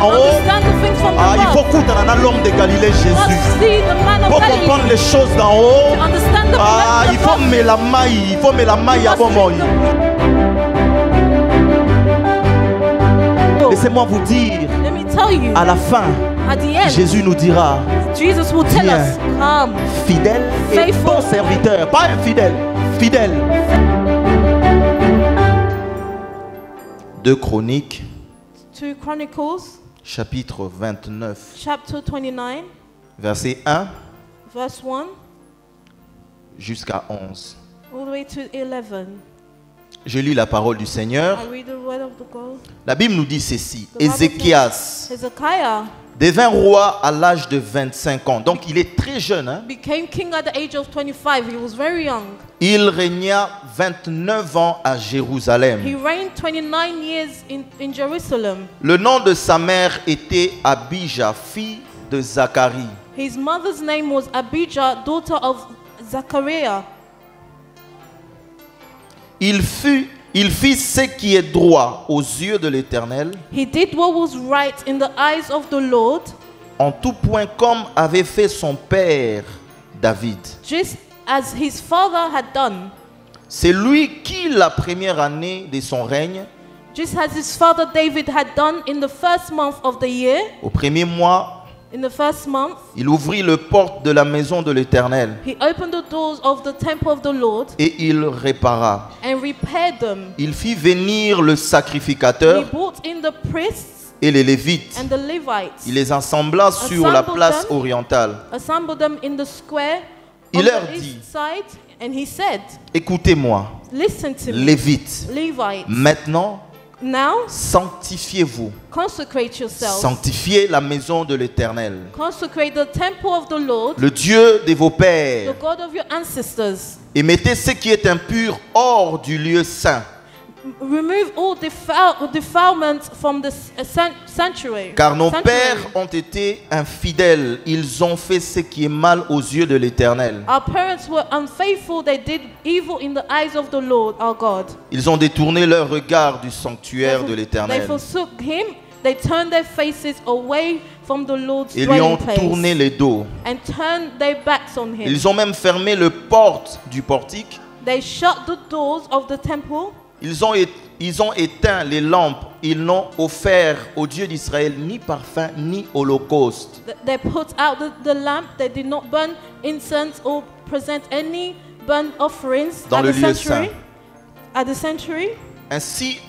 d'en haut, understand the things from il faut above, comprendre l'homme de Galilée you must Jésus. see the man of Pour comprendre Galilee. les choses d'en haut, To understand the man il faut above, mettre la maille, il faut mettre la maille à bon moment. Laissez-moi vous dire, let me tell you, à la fin, at the end, Jésus nous dira, Jesus will tell Viens. us, come, fidèle et Faithful. bon serviteur, pas infidèle, fidèle. 2 Chroniques, 2 Chronicles, chapitre 29, chapter 29, verset 1 verse 1, jusqu'à 11. all the way to 11. Je lis la parole du Seigneur. I read the word of the God. La Bible nous dit ceci. The Bible Ézéchias Hezekiah devint roi à l'âge de 25 ans. Donc il est très jeune. Hein? became king at the age of 25. He was very young. Il régna 29 ans à He Jérusalem. reigned 29 years in Jerusalem. Le nom de sa mère était Abijah, fille de Zacharie. His mother's name was Abijah, daughter of Zachariah. Il fit ce qui est droit aux yeux de l'Éternel, He did what was right in the eyes of the Lord, en tout point comme avait fait son père David. just as his father had done. C'est lui qui, la première année de son règne, Just as his father David had done in the first month of the year, au premier mois, in the first month, il ouvrit les portes de la maison de l'Éternel he opened the doors of the temple of the Lord et il répara. and repaired them. Il fit venir le He sacrificateur brought in the priests et les Lévites. and the Levites, Il les assembla sur la place orientale. assembled them in the square Il on leur the dit, east side, and he said, écoutez-moi, listen to me, Lévites, Levites, maintenant now sanctifiez-vous. consecrate yourselves, Sanctifiez la maison de l'Éternel, consecrate the temple of the Lord, le Dieu de vos the pères, God of your ancestors. et mettez ce qui est impur hors du lieu saint. Remove all defilement from the sanctuary. Car nos Sanctuary. pères ont été infidèles, ils ont fait ce qui est mal aux yeux de l'Éternel. Our parents were unfaithful, they did evil in the eyes of the Lord our God. Ils ont détourné leur regard du sanctuaire de They l'Éternel forsook him, they turned their faces away from the Lord's et lui ont dwelling tourné place les dos. and turned their backs on him. Ils ont même fermé le porte du portique. They shut the doors of the temple. Ils ont éteint les lampes. Ils n'ont offert au Dieu d'Israël ni parfum ni holocauste. They put out the lamp. They did not burn incense or present any burnt offerings Dans at le the lieu sanctuary. saint. At the sanctuary. Ainsi,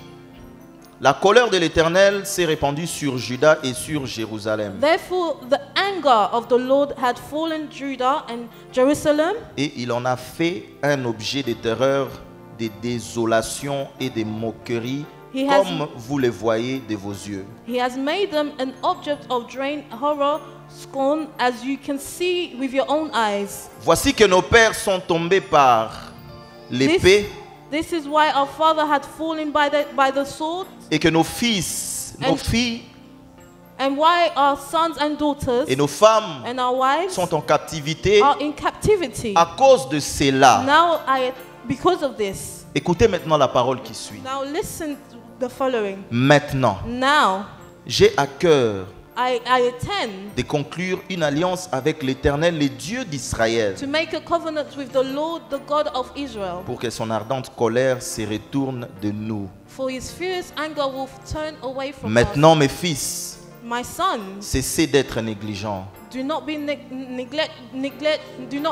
la colère de l'Éternel s'est répandue sur Juda et sur Jérusalem. Therefore, the anger of the Lord had fallen Judah and Jerusalem, Et il en a fait un objet de terreur, de désolation et de moquerie, He has- comme vous le voyez de vos yeux. He has made them an object of drain, horror, scorn, as you can see with your own eyes. Voici que nos pères sont tombés par l'épée This is why our father had fallen by the sword, et que nos fils, nos And- filles and why our sons and daughters et nos femmes and our wives sont en captivité are in captivity. à cause de cela. Because of this. Écoutez maintenant la parole qui suit. Now listen to the following. Maintenant, Now j'ai à cœur I intend de conclure une alliance avec l'Éternel, le Dieu d'Israël, to make a covenant with the Lord, the God of Israel, pour que son ardente colère se retourne de nous. for his fierce anger will turn away from Maintenant, mes fils, us. My sons, cessez d'être négligents, do not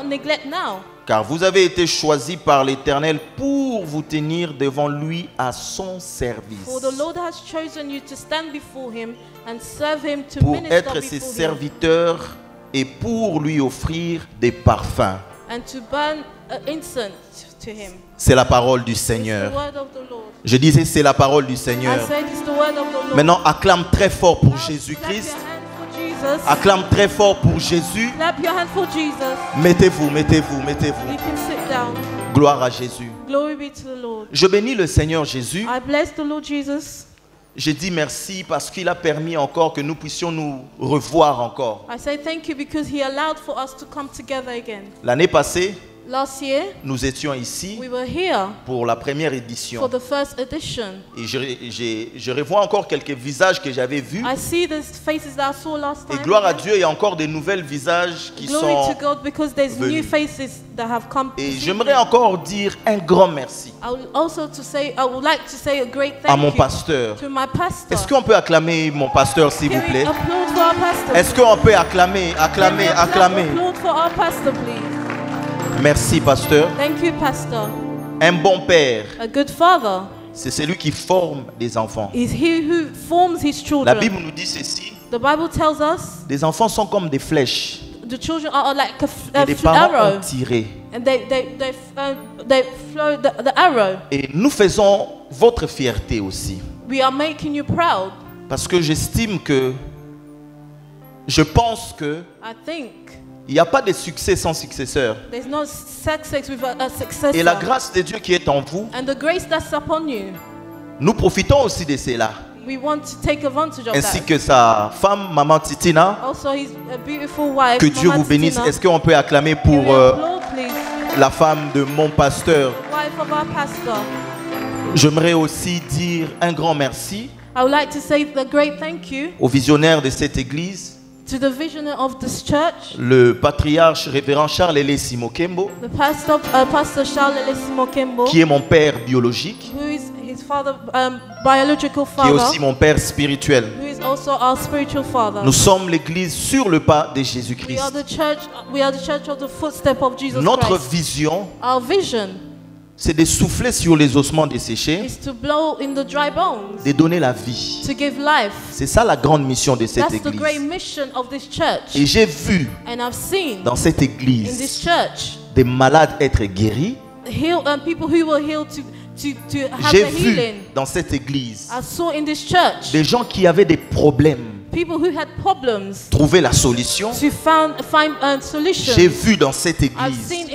neglect now. car vous avez été choisis par l'Éternel pour vous tenir devant lui à son service, For the Lord has chosen you to stand before him and serve him, to pour minister être ses before him, serviteurs et pour lui offrir des parfums. and to burn incense to him. C'est la parole du It's the Seigneur. word of the Lord. Je disais, c'est la parole du I Seigneur. said it's the word of the Lord. Maintenant, acclame très fort pour Now, clap Jésus-Christ. your hand for Jesus. Acclame très fort pour Jésus. Clap your hand for Jesus. Mettez-vous, mettez-vous, mettez-vous. You can sit down. Gloire à Jésus. Glory be to the Lord. Je bénis le Seigneur Jésus. I bless the Lord Jesus. Je dis merci parce qu'il a permis encore que nous puissions nous revoir encore. I say thank you because he allowed for us to come together again. L'année passée, Last year, nous étions ici we were here pour la première édition. for the first edition. Et je revois encore quelques visages que j'avais vus. I see the faces that I saw last Et time. gloire à Dieu, il y a encore de nouvelles visages qui Glory sont to God, because there's venus. new faces that have come. Et this j'aimerais evening. encore dire un grand merci I would like to say a great à thank mon you pasteur. to my pastor. Est-ce qu'on peut acclamer mon pasteur, s'il vous Can we plaît? applaud for our pastor? Est-ce qu'on peut acclamer, Can we acclamer, acclamer? applaud for our pastor, please? Merci, pasteur. Thank you, pastor. Un bon père, A good father c'est celui qui forme des enfants. is he who forms his La children. Bible nous dit ceci. The Bible tells us Les enfants sont comme des flèches the children are like que les parents arrow, ont tirées. and they flow the arrow. Et nous faisons votre fierté aussi. We are making you proud. Parce que j'estime que, je pense que I think il n'y a pas de succès sans successeur. there's no success with a successor. Et la grâce de Dieu qui est en vous, And the grace that's upon you, nous profitons aussi de cela. we want to take advantage of Ainsi that. que sa femme, Maman Titina. Also, he's a beautiful wife. Que Dieu Mama vous bénisse. Titina. Est-ce qu'on peut acclamer Can pour we applaud, please? la femme de mon pasteur? Wife of our pastor. J'aimerais aussi dire un grand merci I would like to say a great thank you au visionnaire de cette église, to the visionary of this church, le patriarche révérend Charles Elesi Mokembo, the Pastor Charles Elesimo Kembo, qui est mon père biologique, who is his father, biological qui est father, aussi mon père spirituel. who is also our spiritual father. Nous sommes l'église sur le pas de We are Jésus-Christ. the church. We are the church of the footstep of Jesus Notre Christ. vision, Our vision c'est de souffler sur les ossements desséchés, is to blow in the dry bones, de donner la vie. to give life. C'est ça la grande mission de cette That's the great église. mission of this church. Et j'ai vu And I've seen dans cette in this église church des malades être guéris. people who were healed to have J'ai the vu healing. dans cette église I saw in this church des gens qui avaient des problèmes people who had problems trouver la solution. to find a solution. J'ai vu dans cette I've église seen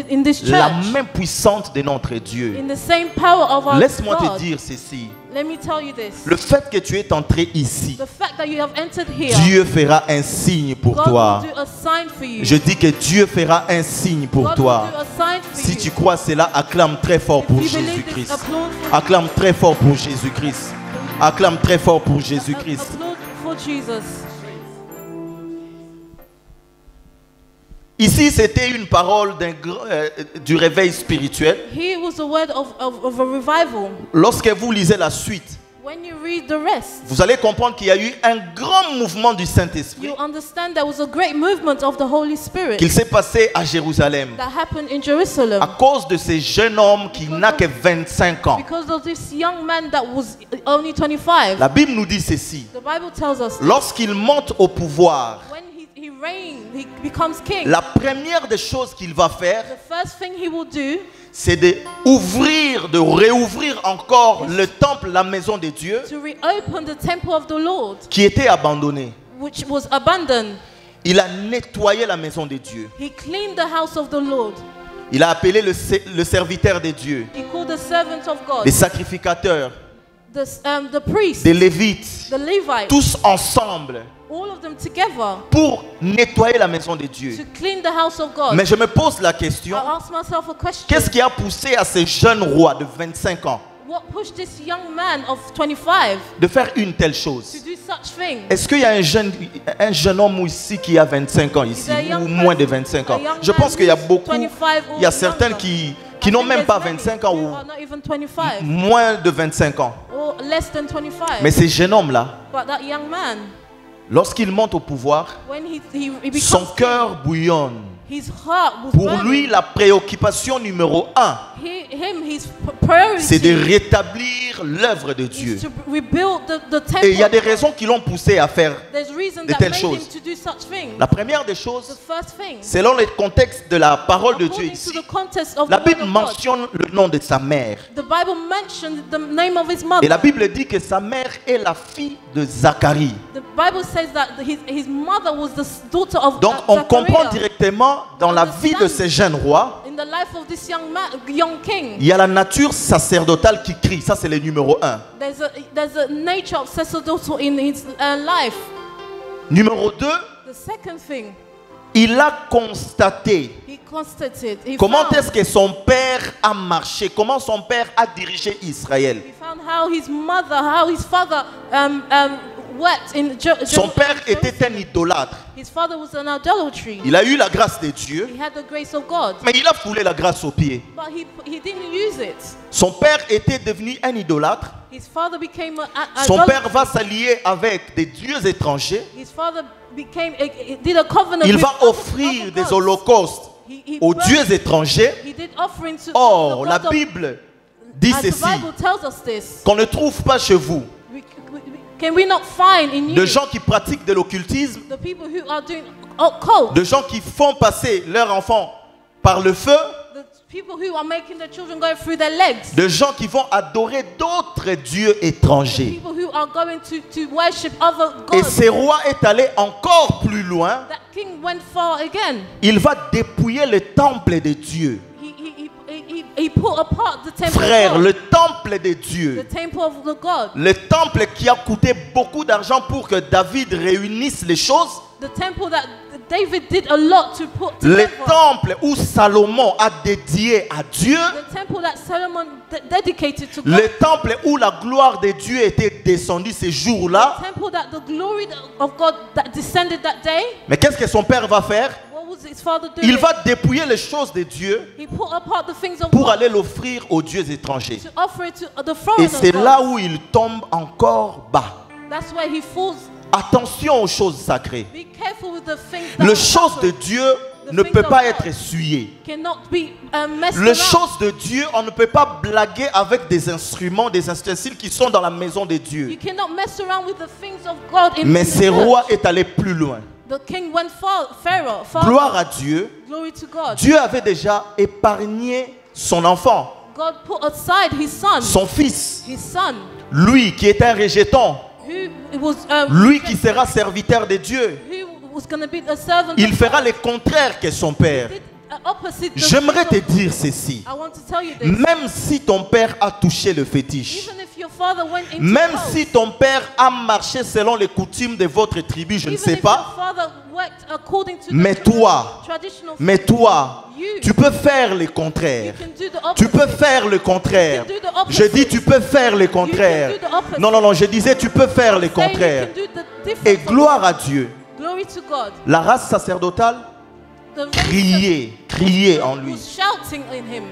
in this la church main puissante de notre Dieu. in the same power of our Laisse-moi God. te dire ceci. Let me tell you this. Le fait que tu es entré ici, The fact that you have entered here, Dieu fera un signe pour God toi. will do a sign for you. Je dis que Dieu fera un signe pour God toi. will do a sign for Si you. tu crois cela, acclame très fort pour If you believe this, Jésus-Christ. applaud for Acclame très fort pour Jésus-Christ. Acclame très fort pour Jésus-Christ. applaud for Jesus. Ici, c'était une parole du réveil spirituel. Here was a word of a revival. Lorsque vous lisez la suite, When you read the rest, vous allez comprendre qu'il y a eu un grand mouvement du Saint-Esprit you understand there was a great movement of the Holy Spirit qu'il s'est passé à Jérusalem that happened in Jerusalem à cause de ce jeune homme qui n'a que 25 ans. because of this young man that was only 25. La Bible nous dit ceci. The Bible tells us Lorsqu'il monte au pouvoir, when he reigns, he becomes king. la première des choses qu'il va faire, The first thing he will do c'est de réouvrir encore le temple, la maison de Dieu, to reopen the temple of the Lord, qui était abandonnée. which was abandoned. Il a nettoyé la maison de Dieu. He cleaned the house of the Lord. Il a appelé le serviteur de Dieu, He called the servants of God, les sacrificateurs, the priests, des Lévites, the Levites, tous ensemble all of them together pour nettoyer la maison de Dieu. to clean the house of God. Mais je me pose la question, I asked myself a question. qu'est-ce qui a poussé à ce jeune roi de 25 ans What pushed this young man of 25 de faire une telle to chose? do such thing? Est-ce qu'il y a un jeune homme ici qui a 25 ans ici, Is there a young ou moins de person- 25 a ans? young Je man pense qu'il y a who's beaucoup, 25 or il y a certains younger? qui I n'ont think même pas there's many 25 ans who ou are not even 25 moins de 25 ans. or less than 25. Mais ce jeune homme-là, But that young man, lorsqu'il monte au pouvoir, when he becomes son king, cœur bouillonne. his heart was Pour burning. lui, la préoccupation numéro 1, His priority c'est de rétablir l'œuvre de is Dieu. to rebuild the temple. Et il y a des raisons qui l'ont poussé à faire. There's reason de that telles made choses. him to do such things. La première des The choses, first thing, selon le contexte de la parole de Dieu according to ici, the context of la the Bible word of God, mentionne le nom de sa mère. the Bible mentioned the name of his mother. Et la Bible dit que sa mère est la fille de Zacharie. The Bible says that his mother was the daughter of Donc on Zachariah. comprend directement dans la vie de ce jeune roi, In the life of this young king, il y a la nature sacerdotale qui crie. Ça, c'est le numéro 1. there's a nature of sacerdotal in his life. Numéro 2, The second thing, il a constaté He constated. He comment found, est-ce que son père a marché, comment son père a dirigé Israël. he found how his mother, how his father worked in Son père était un idolâtre. His father was an idolatry. Il a eu la grâce de Dieu, He had the grace of God, mais il a foulé la grâce aux pieds. but he didn't use it. Son père était devenu un idolâtre. His father became an Son idolater. père va s'allier avec des dieux étrangers. His father did a covenant Il with va other offrir des gods. holocaustes He aux burned- dieux étrangers. He did offerings to Or, the la God of- Bible dit and the ceci, Bible tells us this. qu'on ne trouve pas chez vous Can we not find in de you gens qui pratiquent de l'occultisme, the people who are doing occult, de gens qui font passer leurs enfants par le feu, the people who are making their children go through their legs, de gens qui vont adorer d'autres dieux étrangers. people who are going to worship other Et gods? ce roi est allé encore plus loin. That king went far again. Il va dépouiller le temple de Dieu. He put apart the temple Frère, of God, le temple de the Dieu. temple of the God, Le temple qui a coûté beaucoup d'argent pour que David réunisse les choses. the temple that David did a lot to put Le together. temple où Salomon a dédié à Dieu. The temple that Solomon dedicated to God. Le temple où la gloire de Dieu était descendue ces jours-là. The temple that the glory of God that descended that day. Mais qu'est-ce que son père va faire? What was his father doing? Il va dépouiller les choses de Dieu He put apart the things of pour God aller l'offrir aux dieux étrangers. to offer it to the Et foreign c'est of là God. où il tombe encore bas. That's where he falls. Attention aux choses sacrées. Be careful with the things that Le are chose de sacred. Dieu ne peut pas être essuyé. Cannot be messed Le around. chose de Dieu, on ne peut pas blaguer avec des instruments, des ustensiles qui sont dans la maison de You Dieu. cannot mess around with the things of God in Mais the ce church. roi est allé plus loin. The king went far, Pharaoh. Far. Gloire à Dieu. Glory to God. Dieu avait déjà épargné son enfant, God put aside his son. son fils, His son, lui qui est un rejeton, who was lui qui sera serviteur de Dieu. who was going to be a servant. Il of fera God. le contraire que son père. Did, opposite the J'aimerais te will of- dire ceci. I want to tell you this. Même si ton père a touché le fétiche, Even if your father went into même cult, si ton père a marché selon les coutumes de votre tribu, je ne even sais if pas, your father worked according to mais the toi, traditional mais toi, you, tu peux faire le you contraire. can do the opposite. Tu peux faire le contraire. You can do the opposite. Je dis tu peux faire le contraire. You can do the opposite. Non, non, non, je disais tu peux faire le Saying you contraire. can do the difference Et of gloire à God. Dieu. Glory to God. La race sacerdotale The race criait en lui. was shouting in him.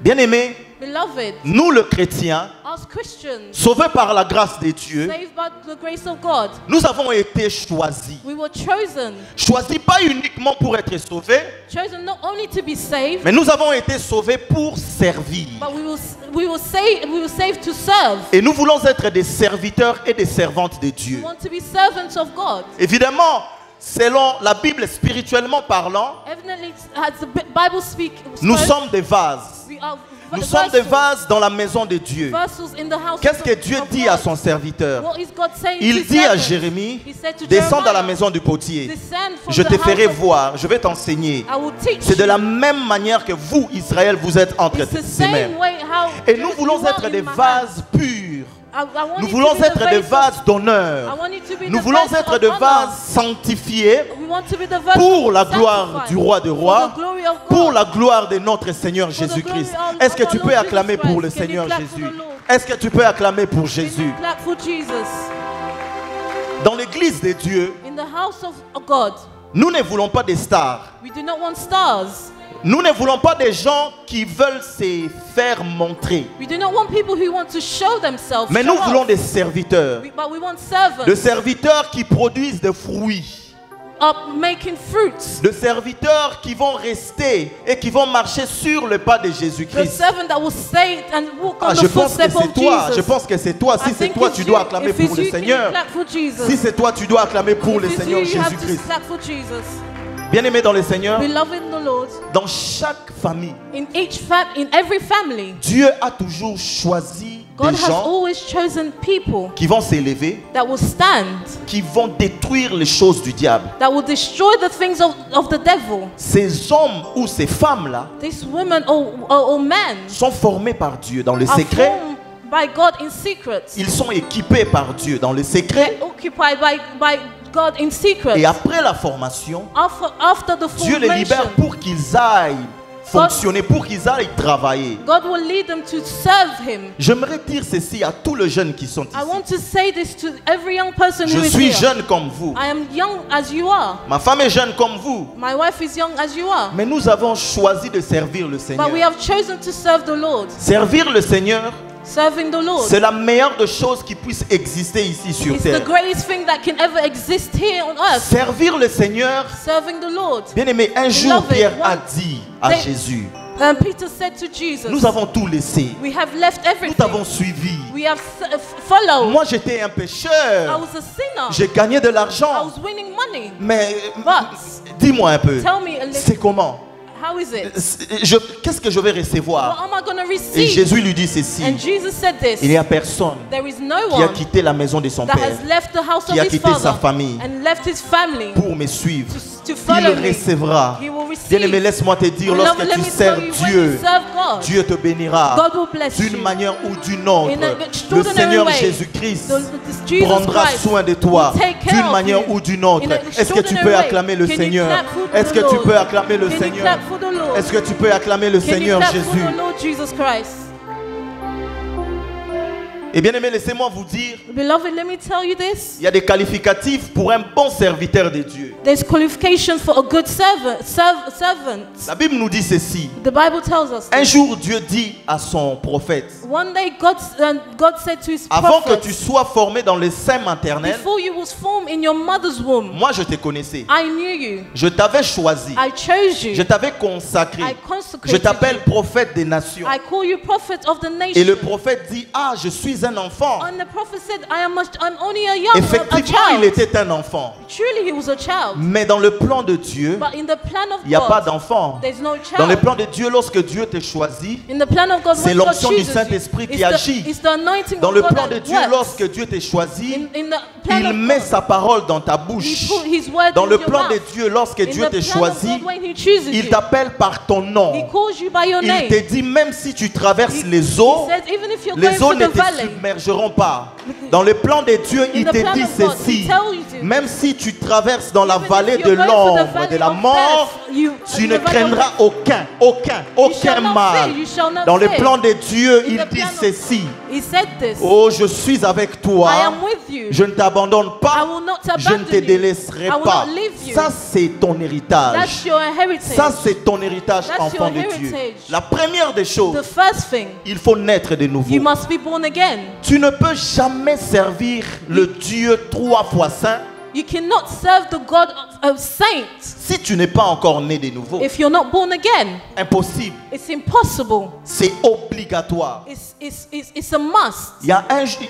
Bien-aimés, Beloved, nous le chrétien, as Christians, sauvés par la grâce de Dieu, saved by the grace of God, nous avons été choisis. we were chosen. Choisis pas uniquement pour être sauvés, Chosen not only to be saved, mais nous avons été sauvés pour servir. but we were saved to serve. Et nous voulons être des serviteurs et des servantes de We Dieu. want to be servants of God. Évidemment, selon la Bible, spirituellement parlant, Evidently, as the Bible speaks, nous sommes des vases. Nous sommes des vases dans la maison de Dieu. Qu'est-ce que Dieu dit à son serviteur? Il dit à Jérémie, descends dans la maison du potier. Je te ferai voir, je vais t'enseigner. C'est de la même manière que vous, Israël, vous êtes entre ces mêmes. Et nous voulons être des vases purs. Nous voulons être des vases d'honneur. Nous voulons être des vases sanctifiés pour la gloire du roi des rois, pour la gloire de notre Seigneur Jésus-Christ. Est-ce que tu peux acclamer pour le Seigneur Jésus? Est-ce que tu peux acclamer pour Jésus? Dans l'église de Dieu, nous ne voulons pas des stars. Nous ne voulons pas des gens qui veulent se faire montrer. Mais nous voulons des serviteurs. Des serviteurs qui produisent des fruits. Des serviteurs qui vont rester et qui vont marcher sur le pas de Jésus-Christ. Je pense que c'est toi. Je pense que c'est toi. Si c'est toi, tu dois acclamer pour le Seigneur. Si c'est toi, tu dois acclamer pour le Seigneur Jésus-Christ. Bien-aimés dans le Seigneur, dans chaque famille, Dieu a toujours choisi des gens qui vont s'élever, qui vont détruire les choses du diable. Ces hommes ou ces femmes-là sont formés par Dieu dans le secret. Ils sont équipés par Dieu dans le secret. God in secret. Et après la formation, after the Dieu les libère pour qu'ils aillent fonctionner, pour qu'ils aillent travailler. God will lead them to serve him. J'aimerais dire ceci à tous les jeunes qui sont ici. I want to say this to every young person who is here. Je suis jeune comme vous. I am young as you are. Ma femme est jeune comme vous. My wife is young as you are. Mais nous avons choisi de servir le Seigneur. But we have chosen to serve the Lord. Servir le Seigneur, serving the Lord, c'est la meilleure des choses qui puisse exister ici sur it's terre. the greatest thing that can ever exist here on earth. Servir le Seigneur, serving the Lord. Bien aimé, un jour Pierre a dit à Jésus, Peter said to Jesus, nous avons tout laissé. We have left everything. Nous t'avons suivi. We have followed. Moi j'étais un pécheur. I was a sinner. J'ai gagné de l'argent. I was winning money. Mais dis-moi un peu, c'est comment? How is it? Qu'est-ce que je vais recevoir? What am I gonna receive? Et Jésus lui dit ceci. And Jesus said this. Il n'y a personne qui a quitté la maison de son père, qui a quitté sa famille pour me suivre. Il recevra. Bien aimé, laisse-moi te dire, lorsque tu sers Dieu, Dieu te bénira d'une manière ou d'une autre. Le Seigneur Jésus-Christ prendra soin de toi d'une manière ou d'une autre. Est-ce que tu peux acclamer le Seigneur? Est-ce que tu peux acclamer le Seigneur? Est-ce que tu peux acclamer le Seigneur Jésus? Et bien aimé, laissez-moi vous dire, Beloved, let me tell you this. Il y a des qualificatifs pour un bon serviteur de Dieu. There's qualifications for a good servant. La Bible nous dit ceci. The Bible tells us. Un jour, Dieu dit à son prophète. One day, God said to his prophet. Avant que tu sois formé dans le sein maternel. Before you was formed in your mother's womb. Moi, je te connaissais. I knew you. Je t'avais choisi. I chose you. Je t'avais consacré. I consecrated je t'appelle prophète des nations. I call you prophet of the nations. Et le prophète dit, ah, je suis un enfant. And the prophet said, I'm only a young Effectivement, il était un enfant. Truly, he was a child. Mais dans le plan de Dieu, il n'y a pas d'enfant. Dans le plan de Dieu, lorsque Dieu te choisit, c'est l'onction du Saint-Esprit qui agit. Dans le plan de Dieu, lorsque Dieu te choisit, il met sa parole dans ta bouche. Dans le plan de Dieu, lorsque Dieu te choisit, il t'appelle par ton nom. Il te dit, même si tu traverses les eaux ne te submergeront pas. Dans le plan de Dieu, il te dit ceci. Même si tu traverses dans la vallée de l'ombre de la mort, tu ne craindras aucun mal. Dans le plan de Dieu, il dit ceci. Oh, je suis avec toi. Je ne t'abandonne pas. Je ne te délaisserai pas. Ça, c'est ton héritage. Ça, c'est ton héritage, enfant de Dieu. La première des choses, il faut naître de nouveau. Tu ne peux jamais servir le Dieu 3 fois saint. You cannot serve the God of saints. Si tu n'es pas encore né de nouveau. If you're not born again. Impossible. It's impossible. C'est obligatoire. It's a must. Il y a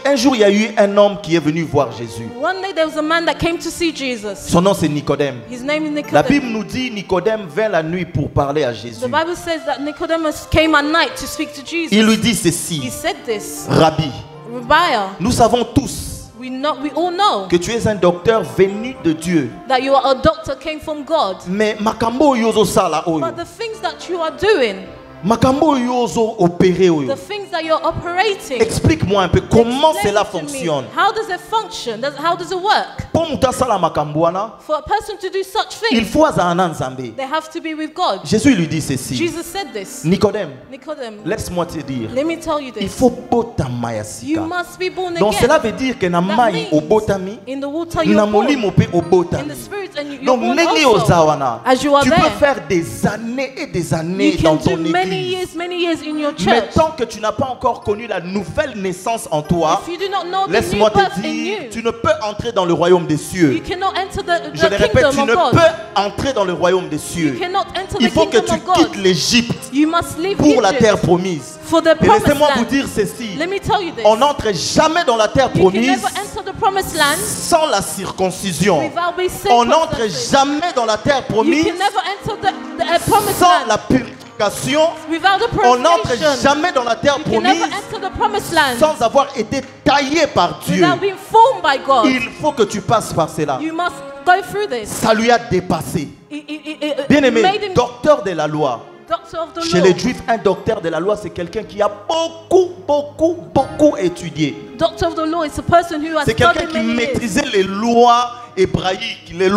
un jour, il y a eu un homme qui est venu voir Jésus. One day there was a man that came to see Jesus. Son nom c'est Nicodème. His name is Nicodemus. La Bible nous dit Nicodème vint la nuit pour parler à Jésus. The Bible says that Nicodemus came at night to speak to Jesus. Il lui dit ceci. He said this. Rabbi. Rabbi. Nous savons tous. We all know que tu es un docteur venu de Dieu. That you are a doctor came from God. Mais makambo yozo sala oyo. But the things that you are doing. Makambo yozo opéré oyo. The things that you're operating. Explique-moi un peu comment cela fonctionne. How does it function? How does it work? Pour muta sala makambo wana. For a person to do such things. Il faut azana nzambe. They have to be with God. Jésus lui dit ceci. Jesus said this. Nicodème. Nicodemus. Laisse-moi te dire. Let me tell you this. Il faut botama ya sika. You must be born again. Donc cela veut dire que na mai obotami. In the water you are born. Na molimo pe obotami. In the spirit and you're donc born neli also. Ozawana. As you are tu there. peux faire des années et des années dans ton église. Many years in your church. Mais tant que tu n'as pas encore connu la nouvelle naissance en toi, laisse-moi te dire, tu ne peux entrer dans le royaume des cieux. Je le répète, tu ne peux entrer dans le royaume des cieux. Il faut que tu quittes l'Égypte pour la terre promise. Et laissez-moi vous dire ceci, on n'entre jamais dans la terre promise sans la circoncision. On n'entre jamais dans la terre promise sans la purification. On n'entre jamais dans la terre promise sans avoir été taillé par Dieu. Il faut que tu passes par cela. Ça lui a dépassé. Bien aimé, docteur de la loi. Chez les Juifs, un docteur de la loi, c'est quelqu'un qui a beaucoup étudié. C'est quelqu'un qui maîtrisait les lois hébraïques, les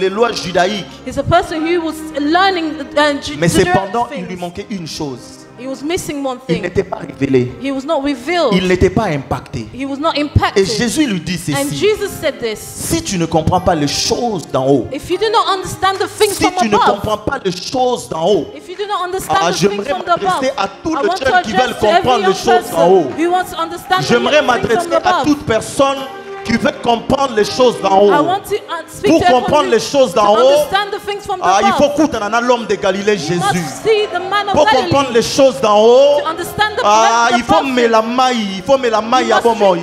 lois judaïques. He's a person who was learning Mais cependant, il lui manquait une chose. He was missing one Il thing. n'était pas révélé. He was not revealed. Il n'était pas impacté. He was not impacted. Et Jésus lui dit And ceci. Jesus said this. Si tu ne comprends pas les choses d'en haut, If you do not understand the things si from tu ne above, comprends pas les choses d'en haut, if you do not understand the things j'aimerais from above, m'adresser à tous I les want to jeunes qui veulent address to every comprendre les young choses d'en haut. person who wants to understand the J'aimerais things m'adresser from à above. toute personne qui veut comprendre les choses d'en I haut. want to speak Pour to everyone comprendre les choses to d'en haut, understand the things from il faut above. écouter l'homme de Galilée, You must Jésus. see the man of Pour comprendre Galilee. les choses d'en haut, To understand the il faut mettre la maille, à bon moment.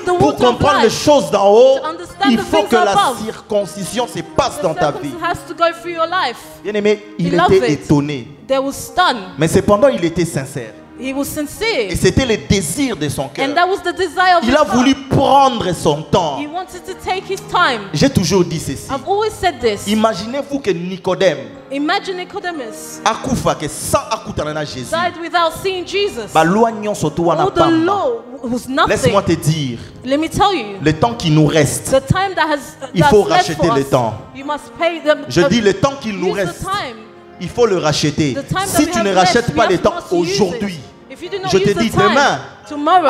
the Pour water of comprendre les life. choses d'en haut, To understand il the faut things que la above. circoncision se passe The dans ta vie. circumstance has to go through your life. Bien aimé, il He loved était it. étonné. They were stunned. Mais cependant, il était sincère. He was sincere. Et c'était le désir de son cœur. And that was the desire of Il his a voulu heart. prendre son temps. He wanted to take his time. J'ai toujours dit ceci. I've always said this. Imaginez-vous que Nicodème Imagine Nicodemus akufa que sans akutana na Jésus. died without seeing Jesus. Ba loi nyonso to wana All the pamba. law was nothing. Laisse-moi te dire, Let me tell you, le temps qui nous reste, the time that has il faut that's left racheter for le us, temps. you must pay them. Je dis le temps qu'il nous use reste, the time. il faut le racheter. The time that Si we tu have ne left, rachètes we pas have le to temps must use it. aujourd'hui, If you do not je use te the dis time, demain, tomorrow.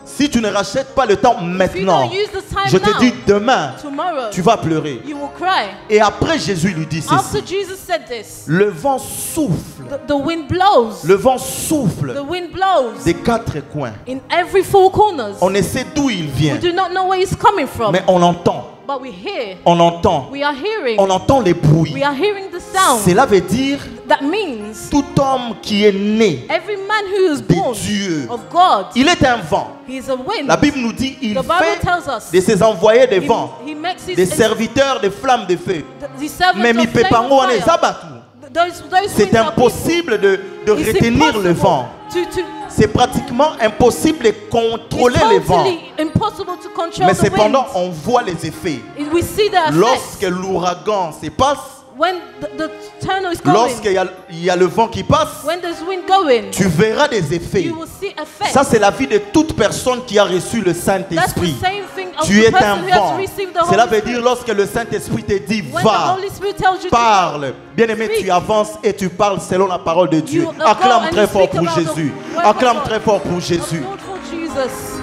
si tu ne rachètes pas le temps If you maintenant, don't use the time je te now, dis demain, tomorrow, tu vas pleurer. you will cry. Et après Jésus lui dit After ceci, Jesus said this, le vent souffle, the wind blows. le vent souffle The wind blows des quatre coins. in every four corners. On ne sait d'où il vient, We do not know where it's coming from, mais on entend, but we hear. on entend, We are hearing. on entend les bruits. We are hearing the sound. Cela veut dire That means tout homme qui est né every man who is de born Dieu, of God, il est un vent. he is a wind. La Bible nous dit il The Bible fait tells us de ses envoyés des vents, he makes his des serviteurs des flammes de feu. the servants Mais mi of flame pepango of ane fire. zabatu. Those C'est winds are impossible de people. It's retenir le impossible vent. to C'est pratiquement impossible de contrôler it's les vents. totally impossible to control Mais the cependant, wind. on voit les effets. We see the effects. Lorsque l'ouragan se passe, When the tornado is going, lorsqu'il y a le vent qui passe, when there's wind going, tu verras des effets. you will see effects. Ça, c'est la vie de toute personne qui a reçu le That's the Saint-Esprit. same thing of Tu the es un person who has vent. received the Cela Holy veut Spirit. dire lorsque le Saint-Esprit te dit When the va, Holy Spirit tells you to parle. Bien-aimé, Speak. tu avances et tu parles selon la parole de Dieu. You go Acclame and très you fort speak pour about the Jésus. word of Acclame God. très fort pour Jésus. Lord for Jesus.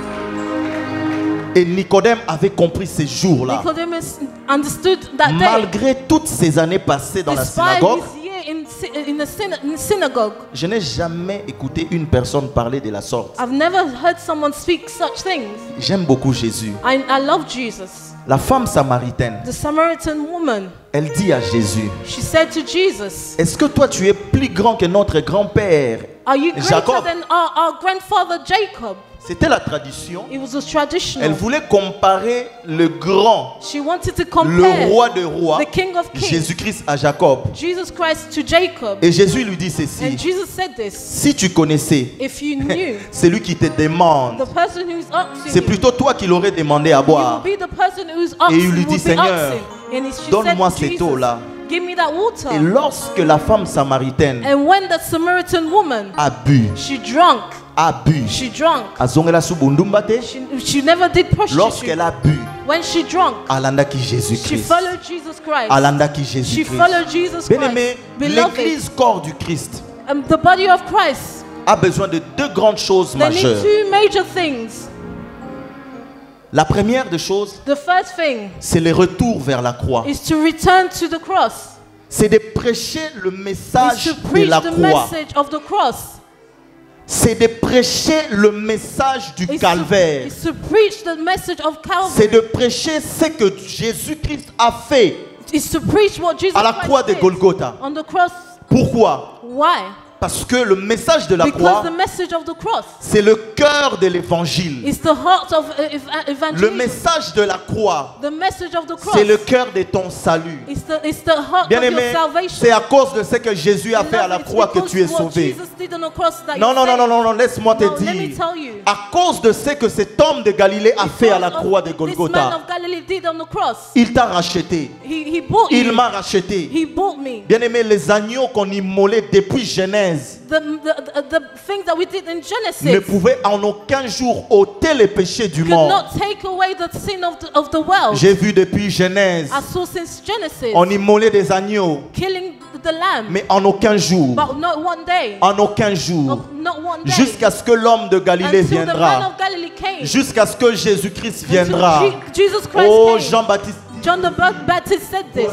Et Nicodème avait compris ces jours-là. Nicodemus understood that day. Malgré toutes ces années passées dans la Despite synagogue, his year in the synagogue, je n'ai jamais écouté une personne parler de la sorte. I've never heard someone speak such things. J'aime beaucoup Jésus. I love Jesus. La femme samaritaine, The Samaritan woman, elle dit à Jésus, she said to Jesus, est-ce que toi tu es plus grand que notre grand-père are you greater Jacob? than our grandfather Jacob? C'était la tradition. It was a Elle traditional. voulait comparer le grand, She wanted to le compare roi de rois, the King of Kings, Jésus-Christ à Jacob. Jesus Christ, to Jacob. Et Jésus lui dit And ceci, Jesus said this, si tu connaissais if you knew celui qui te demande, the person who's asking c'est you, plutôt toi qui l'aurais demandé à you boire. will be the person who's Et il asking, lui dit, will be Seigneur, asking. And she donne-moi said to cette eau-là. Jesus, give me that water. Et lorsque la femme samaritaine And when the Samaritan woman, a bu, she drank, she never did prostitution. lorsqu'elle a bu, When she drank, alandaki she Jésus-Christ. followed Jesus Christ. Alandaki She Jésus-Christ. followed Jesus Bien-aimé, Christ. Beloved, l'église corps du Christ the body of Christ, a besoin de deux grandes choses they need majeures. two major things. La première des choses, The first thing c'est le retour vers la croix. is to return to the cross. C'est de prêcher le Is message to de preach la the croix. message of the cross. C'est de prêcher le message du Is calvaire. to preach the message of C'est Calvary. de prêcher ce que Jésus-Christ a fait Is to preach what Jesus à la croix de Christ did Golgotha. on the cross. Pourquoi? Why? Parce que le message de la Because croix, the message of the cross c'est le cœur de l'évangile. is the heart of Le evangelism. message de la croix, The message of the cross c'est le cœur de ton salut. is the heart Bien of your aimé, salvation. c'est à cause de ce que Jésus a fait à la Beloved, croix que it's tu es because what sauvé. Jesus did on the cross that Non, you non, non, saved. non, non, non, laisse-moi te No, let me dire. tell you. À cause de ce que cet homme de Galilée a fait à la Because croix of de this man Golgotha, of Galilee did on the cross. il t'a racheté. He bought Il you. m'a racheté. He bought me. Bien aimé, les agneaux qu'on immolait depuis Genèse the things that we did in Genesis ne pouvait en aucun jour ôter les péchés du could monde. not take away the sin of the world. J'ai vu depuis Genèse, I saw since Genesis, on immolait des agneaux, killing the lamb, mais en aucun jour, but not one day, en aucun jour, not one day, jusqu'à ce que l'homme de Galilée until the man viendra, of Galilee came, jusqu'à ce que Jésus-Christ until viendra. Jesus Christ Oh, came. Jean-Baptiste, John the Baptist said this.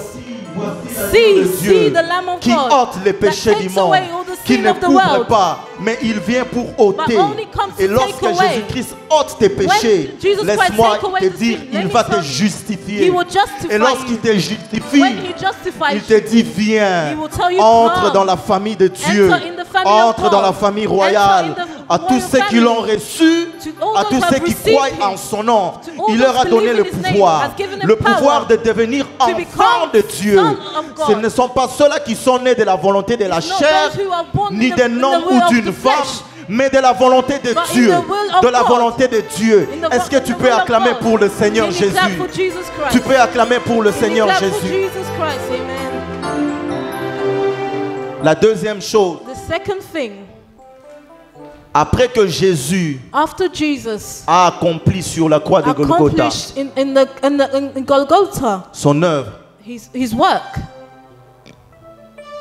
see See the Lamb of qui God ôte les péchés that du takes monde, away all the qui sin ne of the couvre world. pas, mais il vient pour ôter. But only comes to Et lorsque take away. Jésus-Christ ôte tes péchés, Jesus Christ laisse-moi take away te the dire, sin, il let me va te tell you, justifier. He will justify Et lorsqu'il you. te justifie, When he justifies il te dit, viens, He will tell you, entre come. dans la famille de Dieu, Enter in the family of entre God. dans la famille royale. Enter in the À tous royal ceux qui family. l'ont reçu, To all à those tous who ceux have qui received croient him. en son nom, To all il those leur a who donné believe le in his name, pouvoir, has given them le power pouvoir de devenir to enfants become de Dieu. son of God. Ce ne sont pas ceux-là qui sont nés de la volonté de la It's not chair, those who are born ni in the- d'un in the homme will ou of d'une the femme, flesh, mais de la volonté de but in Dieu. the will of De la God. volonté de Dieu. In the Est-ce que in tu the peux will of acclamer God. pour le Seigneur Can you Jésus? clap for Jesus Christ? Tu peux acclamer pour le Can you Seigneur clap for Jésus. Jesus Christ? Amen. La deuxième chose, The second thing, après que Jésus after Jesus a accompli sur la croix de Golgotha accomplished in Golgotha son œuvre, his work,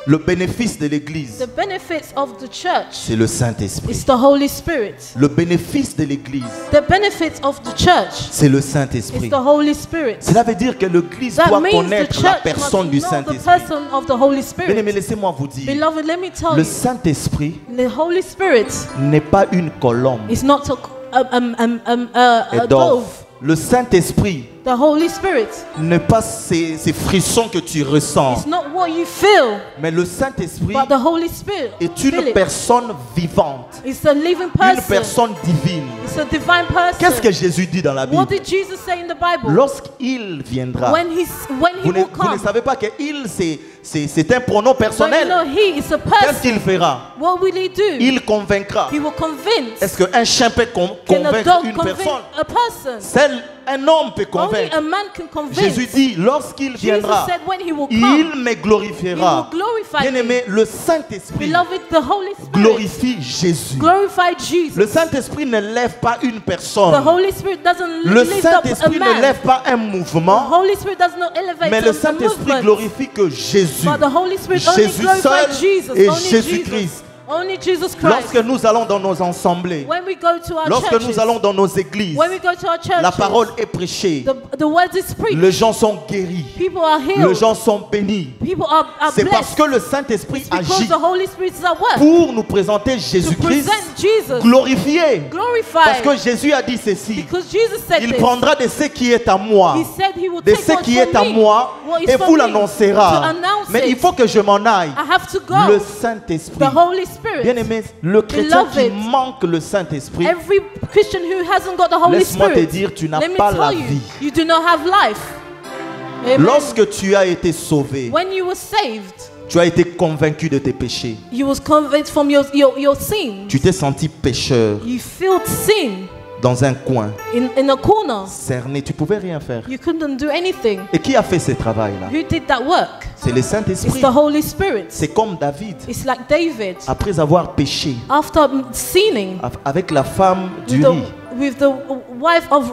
le bénéfice de l'Église, the benefits of the church c'est le Saint-Esprit. is the Holy Spirit. Le bénéfice de l'Église, The benefits of the church c'est le is Saint-Esprit. the Holy Spirit. Cela veut dire que l'Église That doit means the connaître la church personne du must know the Saint-Esprit. person of the Holy Bien aimé, Spirit. laissez-moi vous dire, Beloved, let me tell le you, Saint-Esprit the Holy Spirit n'est pas une colombe is not et a d'or. dove. Le Saint-Esprit The Holy Spirit n'est pas ces frissons que tu ressens, is not what you feel, mais le Saint-Esprit but the Holy Spirit est une feel it. personne vivante, It's a living une person. personne divine. It's a divine person. Qu'est-ce que Jésus dit dans la What Bible? did Jesus say in the Bible? Lorsqu'il viendra, When he vous will ne come. savez pas que il, c'est un pronom But you personnel. know, he is a Qu'est-ce person. qu'il fera? What will he do? Il convaincra. He will convince. Est-ce qu'un chien peut Can a convaincre dog une convince personne? a person? Seul un homme peut Only convaincre. a man can convince. Jésus dit, lorsqu'il Jesus viendra, said when he will il come, me he glorifiera. will glorify Bien me. aimé, le Saint-Esprit Beloved, the Holy Spirit glorifie Jésus. glorified Jesus. Le Saint-Esprit ne lève pas une The personne. Holy Spirit doesn't Le lift up a Saint-Esprit ne man. lève pas un The mouvement, Holy Spirit does not elevate mais le a Saint-Esprit movement. glorifie que Jésus. But the Holy Spirit only Jésus glorifies seul Jesus. et Only Jésus-Christ. Jesus. Only Jesus Christ. Lorsque nous allons dans nos assemblées, When we go to our lorsque churches, nous allons dans nos églises, when we go to our churches, la parole est prêchée. the word is preached. Les gens sont guéris. People are Les healed. gens sont bénis. People are C'est parce blessed. que le Saint-Esprit It's because agit the Holy Spirit is at work pour nous présenter to Jésus-Christ present Jesus glorifié. Parce glorified. que Jésus a dit ceci. Because Jesus said Il this. prendra de ce qui est à moi, He said he will de take ce what's qui from est à me, moi, what is et from vous me, l'annoncera. to announce Mais it. il faut que je m'en aille. I have to go. Le Saint-Esprit. The Holy Spirit. Bien aimé, le chrétien qui Beloved, manque le Saint-Esprit, Every Christian who hasn't got the Holy laisse-moi te Spirit, dire, tu n'as let me pas la tell you, vie. you do not have life. Amen. Lorsque tu as été sauvé, When you were saved, tu as été convaincu de tes péchés. you was convinced from your sin. Tu t'es senti pécheur You felt sin dans un coin, in a corner. cerné. Tu pouvais rien faire. You couldn't do anything. Et qui a fait ce travail-là? Who did that work? C'est le It's Saint-Esprit. the Holy Spirit. C'est comme David, It's like David. après avoir péché After sinning avec la femme with d'Uri, with the wife of,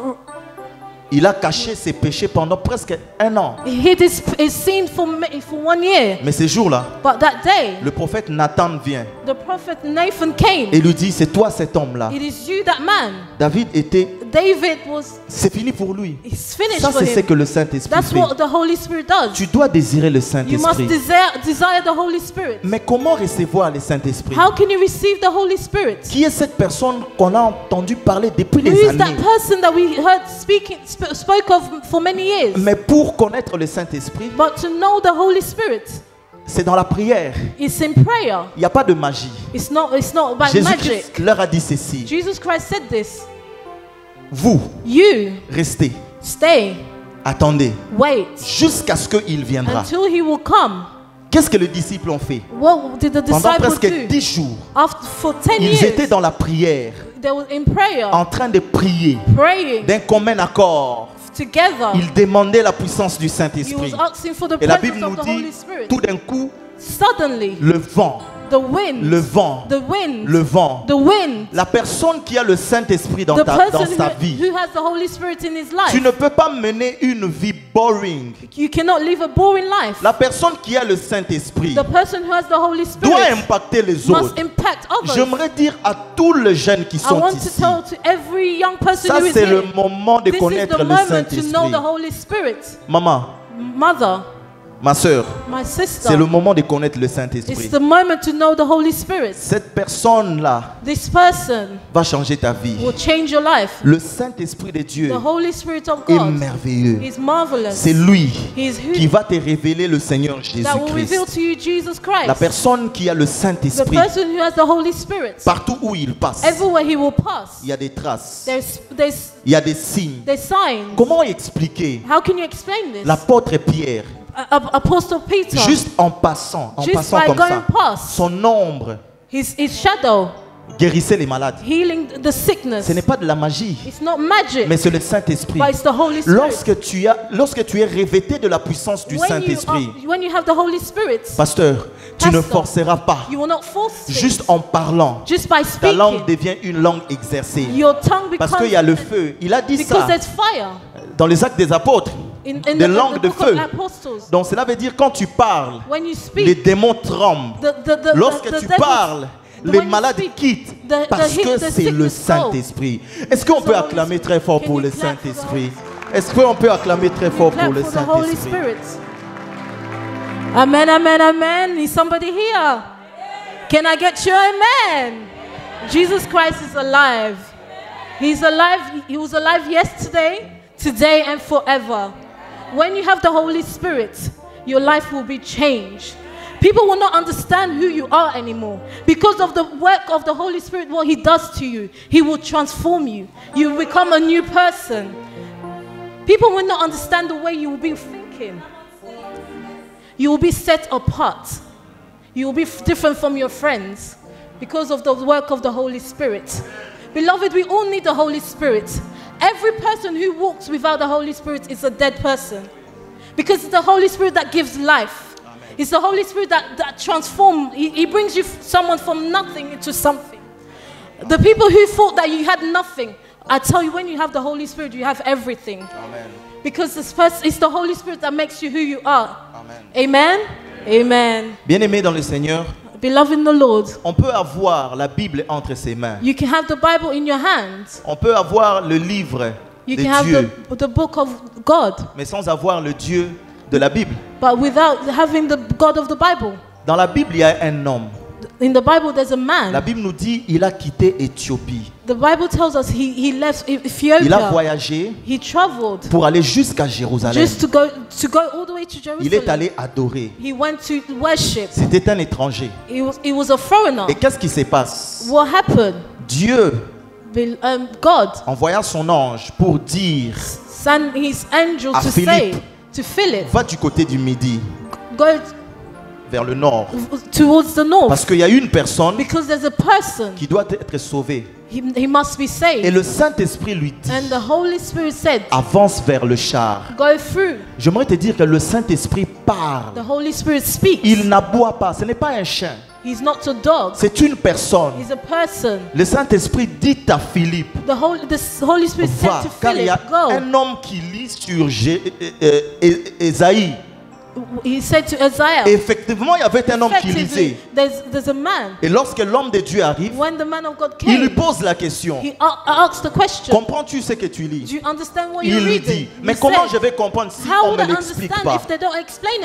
il a caché ses péchés pendant presque un an. he hid his sin for 1 year. Mais ce jour-là, But that day, le prophète Nathan vient the prophet Nathan came. et lui dit, c'est toi cet homme-là. It is you, that man. David était, David was, c'est fini pour lui. it's finished Ça, for c'est ce him. que le Saint-Esprit That's fait. what the Holy Spirit does. Tu dois désirer le You must Saint-Esprit. desire the Holy Spirit. Mais comment recevoir le Saint-Esprit? How can you receive the Holy Spirit? Qui est cette personne qu'on a entendu parler depuis Who des is that années? person that we heard spoke of for many years? Mais pour connaître le Saint-Esprit, But to know the Holy Spirit, c'est dans la prière. it's in prayer. Il n'y a pas de magie. It's not by magic. Jésus-Christ leur a dit ceci. Jesus Christ said this. Vous, You restez, stay, attendez, wait jusqu'à ce qu'il viendra. until he will come. Qu'est-ce que les disciples ont fait? What did the Pendant disciples presque do? 10 jours, For 10 ils étaient years, dans la prière, they were in prayer, en train de prier praying d'un commun accord. together. Ils demandaient la puissance du He Saint-Esprit. was asking for the Et la Bible presence nous of the dit, Holy Spirit. tout d'un coup, Suddenly, le vent, le vent, le vent. La personne qui a le Saint-Esprit dans sa vie, tu ne peux pas mener une vie boring. La personne qui a le Saint-Esprit doit impacter les autres. J'aimerais dire à tous les jeunes qui sont ici, ça c'est le moment de connaître le Saint-Esprit. Maman, ma soeur, c'est le moment de connaître le Saint-Esprit. Cette personne-là va changer ta vie. Le Saint-Esprit de Dieu est merveilleux. C'est lui qui va te révéler le Seigneur Jésus-Christ. La personne qui a le Saint-Esprit, partout où il passe, il y a des traces, il y a des signes. Comment expliquer l'apôtre Pierre? Apostle Peter, juste en passant comme ça, son ombre guérissait les malades. Ce n'est pas de la magie, mais c'est le Saint-Esprit. Lorsque tu es revêté de la puissance du Saint-Esprit, pasteur, tu ne forceras pas. Juste en parlant, ta langue devient une langue exercée. Parce qu'il y a le feu. Il a dit ça dans les Actes des Apôtres. Des langues de feu. Donc cela veut dire quand tu parles, les démons tremblent. Lorsque tu parles, les malades quittent parce que c'est le Saint-Esprit. Est-ce qu'on peut acclamer très fort pour le Saint-Esprit? Est-ce qu'on peut acclamer très fort pour le Saint-Esprit? Amen, amen, amen. Is somebody here? Can I get you amen? Jesus Christ is alive. He's alive. He was alive yesterday, today, and forever. When you have the Holy Spirit, your life will be changed. People will not understand who you are anymore. Because of the work of the Holy Spirit, what He does to you, He will transform you. You will become a new person. People will not understand the way you will be thinking. You will be set apart. You will be different from your friends because of the work of the Holy Spirit. Beloved, we all need the Holy Spirit. Every person who walks without the Holy Spirit is a dead person. Because it's the Holy Spirit that gives life. Amen. It's the Holy Spirit that transforms. He brings you someone from nothing into something. The people who thought that you had nothing, I tell you, when you have the Holy Spirit, you have everything. Amen. Because it's the Holy Spirit that makes you who you are. Amen. Amen. Amen. Bien-aimé dans le Seigneur, beloved in the Lord, on peut avoir la Bible entre ses mains. You can have the Bible in your hands. On peut avoir le livre you de can Dieu, have the book of God, mais sans avoir le Dieu de la Bible. But without having the God of the Bible. Dans la Bible, il y a un homme. In the Bible, there's a man. La Bible nous dit il a quitté Éthiopie. The Bible tells us he left Ethiopia. Il a voyagé pour aller jusqu'à Jérusalem. Just to go all the way to Jerusalem. Il est allé adorer. He went to worship. C'était un étranger. He was a foreigner. Et qu'est-ce qui se passe? What happened? Dieu, God, envoya son ange pour dire send his angel à to Philippe, say to Philip, va du côté du midi. Go vers le nord. Towards the north. Parce qu'il y a une personne Because there's a person qui doit être sauvée. He must be saved. Et le Saint-Esprit lui dit, and the Holy Spirit said, avance vers le char. Go through. J'aimerais te dire que le Saint-Esprit parle. The Holy Spirit speaks. Il n'aboie pas, ce n'est pas un chien. He's not a dog. C'est une personne. He's a person. Le Saint-Esprit dit à Philippe, the Holy Spirit said to car il y a Philip, go. Un homme qui lit sur Ésaïe. He said to Isaiah, effectivement, il y avait un homme qui lisait. There's a man. Et lorsque l'homme de Dieu arrive, when the man of God came, il lui pose la question. He asked the question. Comprends-tu ce que tu lis? Do you understand what il you're lui reading? dit, mais comment je vais comprendre si on ne l'explique pas?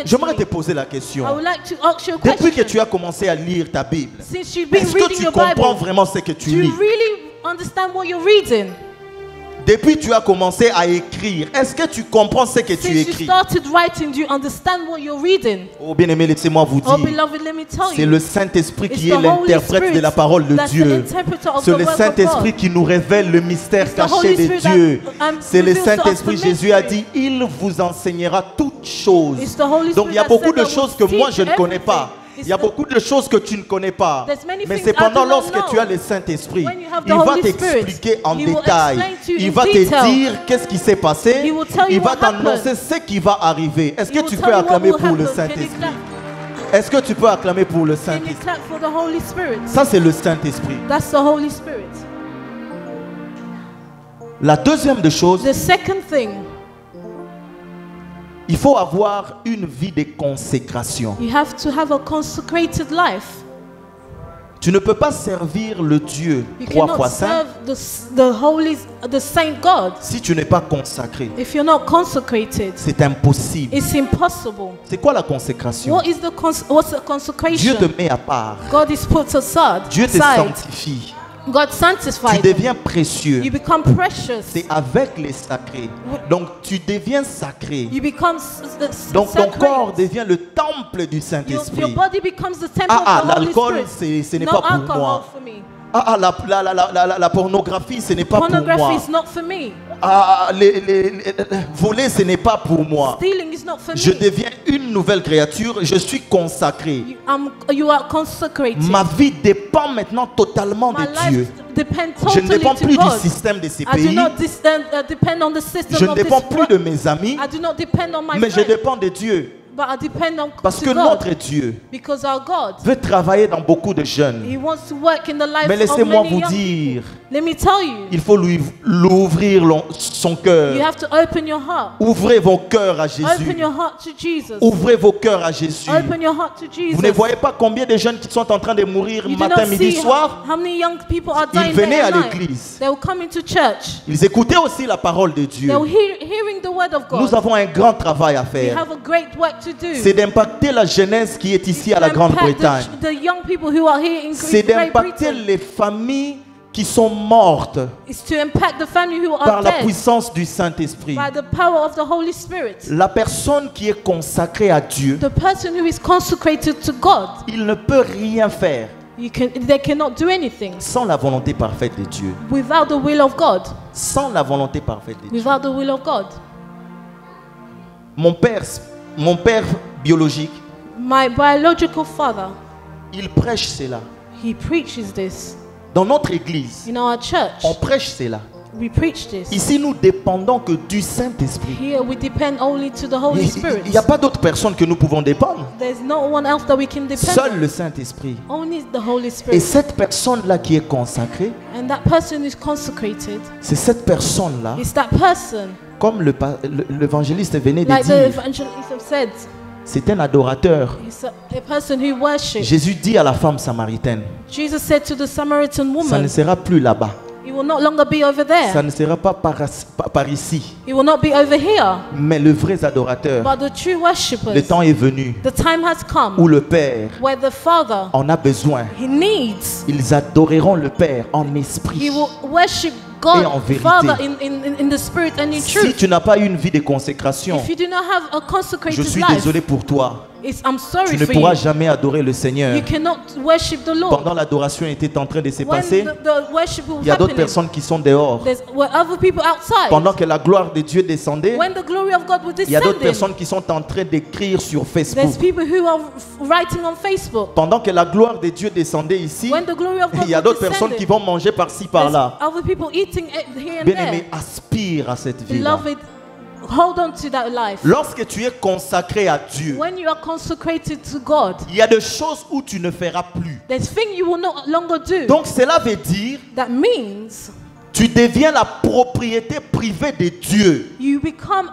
J'aimerais te poser la question. I would like to ask you a question. Depuis que tu as commencé à lire ta Bible, since you've been est-ce reading que tu your comprends Bible, vraiment ce que tu do you lis? really understand what you're reading? Depuis que tu as commencé à écrire, est-ce que tu comprends ce que tu écris? You started writing, do you understand what you're reading? Oh bien-aimé, laissez-moi vous dire, beloved, let me tell you, c'est le Saint-Esprit qui est l'interprète de la parole de Dieu. C'est le Saint-Esprit qui nous révèle le mystère caché de Dieu. C'est le Saint-Esprit, Jésus a dit, il vous enseignera toutes choses. Donc il y a beaucoup de choses que moi je ne connais pas. Il y a beaucoup de choses que tu ne connais pas. Mais cependant, lorsque tu as le Saint-Esprit, il va t'expliquer en détail. Il va te dire qu'est-ce qui s'est passé. Il va t'annoncer ce qui va arriver. Est-ce que tu peux acclamer pour le Saint-Esprit? Est-ce que tu peux acclamer pour le Can you Saint-Esprit? clap for the Holy Spirit? Ça, c'est le Saint-Esprit. That's the Holy Spirit. La deuxième des choses, The second thing, il faut avoir une vie de consécration. you have to have a consecrated life. Tu ne peux pas servir le Dieu You trois cannot fois saint serve the saint God si tu n'es pas consacré. if you're not consecrated. C'est impossible. It's impossible. C'est quoi la consécration? What's the Dieu consecration? te met à part. God is put aside. Dieu te sanctifie. God Tu sanctifies them. deviens précieux. You become precious. C'est avec les sacrés. Donc tu deviens sacré. You become Donc ton sacred. corps devient le temple du Your Saint-Esprit. body becomes the temple Ah, of the Holy l'alcool, Spirit. ce n'est No pas pour alcohol moi. for me. Ah, la pornographie, ce n'est pas pour Pornography moi. is not for me. Ah, voler, ce n'est pas pour moi. Stealing is not for Je me. deviens une nouvelle créature. Je suis consacré. You are consecrated. Ma vie dépend maintenant totalement My de Dieu. life depends Je ne totally dépends to plus du God. système de ces I do pays. not depend on the system Je ne of dépends this plus world. de mes amis. I do not depend on my Mais je friends, dépends de Dieu. but I depend on Parce to que God. notre Dieu Because our God, veut travailler dans beaucoup de jeunes. He wants to work in the life Mais of laissez-moi many vous young dire, people. Let me tell you, il faut lui l'ouvrir son you cœur. have to open your heart. Ouvrez vos cœurs à Open Jésus. your heart to Jesus. Ouvrez vos cœurs à Jésus. Open your heart to Jesus. Vous ne voyez pas combien de jeunes qui sont en train de mourir You do matin, not midi, see soir? how many young people are Ils dying venaient day à and night. l'église. They will come into church. Ils écoutaient aussi la parole de Dieu. They will hearing the word of God. Nous avons un grand travail à We faire. have a great work to do. C'est d'impacter la jeunesse qui est ici à To la impact Grande-Bretagne. the young people who are here in C'est Great d'impacter Britain. les familles qui sont mortes It's to impact the family who par are la dead puissance du Saint-Esprit. by the power of the Holy Spirit. La personne qui est consacrée à Dieu, The person who is consecrated to God, il ne peut rien faire they cannot do anything sans la volonté parfaite de Dieu. without the will of God. Sans la volonté parfaite de Dieu. Without the will of God. Mon père biologique, My biological father, il prêche cela. he preaches this. Dans notre église, In our church, on prêche cela. we preach this. Ici, nous dépendons que du Saint-Esprit. Here we depend only to the Holy Spirit. Il n'y a pas d'autres personnes que nous pouvons dépendre. There's no one else that we can depend Seul on. le Saint-Esprit. Only the Holy Et Spirit. cette personne-là qui est consacrée, And that person who's consecrated c'est cette personne-là, is that person, comme l'évangéliste venait de like the dire, evangelist have said, c'est un adorateur. is a person who worships. Jésus dit à la femme samaritaine, Jesus said to the Samaritan ça ne woman, sera plus là-bas. he will no longer be over Ça there. ne sera pas par ici. He will not be over here. Mais le vrai adorateur, But the true le worshippers, temps est venu the time has come où le Père where the Father, en a besoin. he needs, Ils adoreront le Père en he esprit. will worship Et en God, vérité. Father, in the Spirit and in Si truth. tu n'as pas eu une vie de consécration, If you do not have a je consecrated suis life, désolé pour toi. I'm sorry Tu ne for pourras you. jamais adorer le Seigneur. You cannot worship the Lord. Pendant l'adoration était en train de se When passer, the worship will il y a d'autres happen, personnes qui sont dehors. were other people outside. Pendant que la gloire de Dieu descendait, When the glory of God was il y a d'autres descending, personnes qui sont en train d'écrire sur there's Facebook. people who are writing on Facebook. Pendant que la gloire de Dieu descendait ici, When the glory of God il y a was d'autres personnes qui descending, vont manger par-ci, there's par-là. other people eating it here and Bien-aimé, there. aspire à cette vie-là. Beloved, hold on to that life. Lorsque tu es consacré à Dieu, When you are consecrated to God, il y a des choses où tu ne feras plus. there's things you will no longer do. Donc cela veut dire, That means tu deviens la propriété privée de Dieu. you become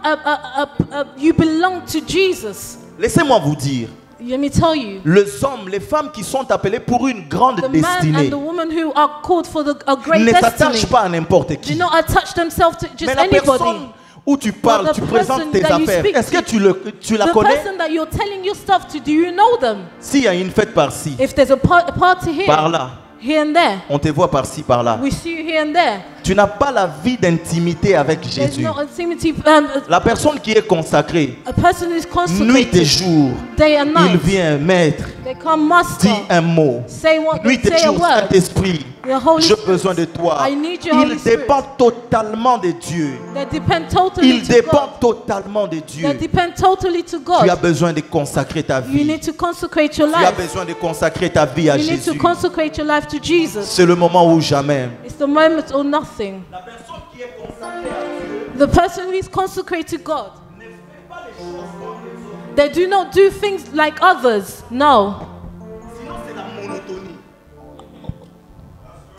you belong to Jesus. Laissez-moi vous dire, Let me tell you. les hommes, les femmes qui sont appelés pour une grande The man destinée and the woman who are called for a great ne destiny s'attachent pas à n'importe do qui. not attach themselves to just Mais la anybody. personne où tu parles, But the tu présentes person tes that you affaires, speak est-ce que to, tu la The connais? person that you're telling your stuff to, do you know them? S'il y a une fête par-ci, If there's a party here, par-là, here and there, on te voit par-ci, par-là. we see you here and there. Tu n'as pas la vie d'intimité avec There's Jésus. no intimacy. La personne qui est consacrée, A person who is nuit et consecrated jour, day and il night, vient, maître, they come master, dis un mot. say what, Nuit et say a jour, word. Saint-Esprit, The Holy j'ai Spirit, besoin de toi. I need your Il Holy Spirit. dépend totalement de Dieu. They depend totally Il to dépend God. totalement de They Dieu. depend totally to Tu as God. besoin de consacrer ta You vie. need to consecrate your Tu as life. besoin de consacrer ta vie à You need to Jésus. consecrate your life to Jesus. C'est le moment ou jamais. It's the moment or nothing. La personne qui est consacrée à Dieu The person who is consecrated to God ne fait pas les choses comme les autres. They do not do things like others. No.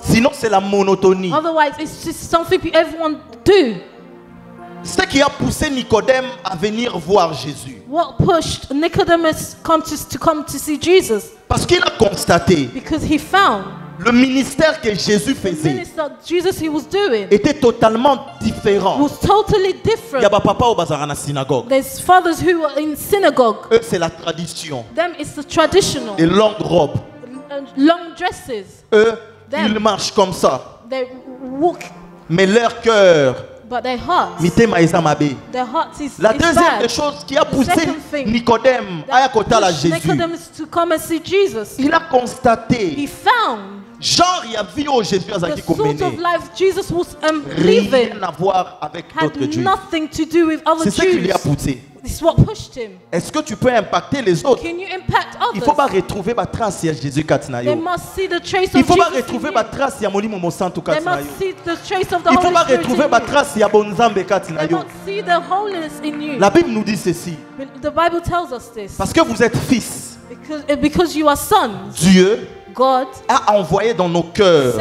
Sinon, c'est la monotonie. Otherwise, it's just something everyone do. Ce qui a poussé Nicodème à venir voir Jésus. What pushed Nicodemus to come to see Jesus? Parce qu'il a constaté. Because he found. Le ministère que Jésus faisait était totalement différent. Was totally different. Il y a papa au bazar na synagogue. There's fathers who are in synagogue. Eux c'est la tradition. Them it's the traditional. Les longues robes. Long dresses. Eux ils marchent comme ça. They walk. Mais leur cœur. But their heart. Their heart is la deuxième des choses qui a poussé Nicodème à côté à Jésus. To come and see Jesus. Il a constaté. He found. Genre, il y a vu au Jésus à the sort of life Jesus was living. Rien à voir avec d'autres juifs. Nothing to do with other Jews. C'est ce qui lui a poussé. This is what pushed him. Est-ce que tu peux impacter les autres? Can you impact others? Il faut pas retrouver ma trace à Jésus Katnayo. They must see the trace of Il faut Jesus pas retrouver ma trace à Molimo Monsanto They Katnayo. must see the trace of the Il faut Holy pas Spirit retrouver ma trace à Bonzambe They Katnayo. must see the holiness in you. La Bible nous dit ceci. The Bible tells us this. Parce que vous êtes fils. Because you are sons. Dieu God a envoyé dans nos cœurs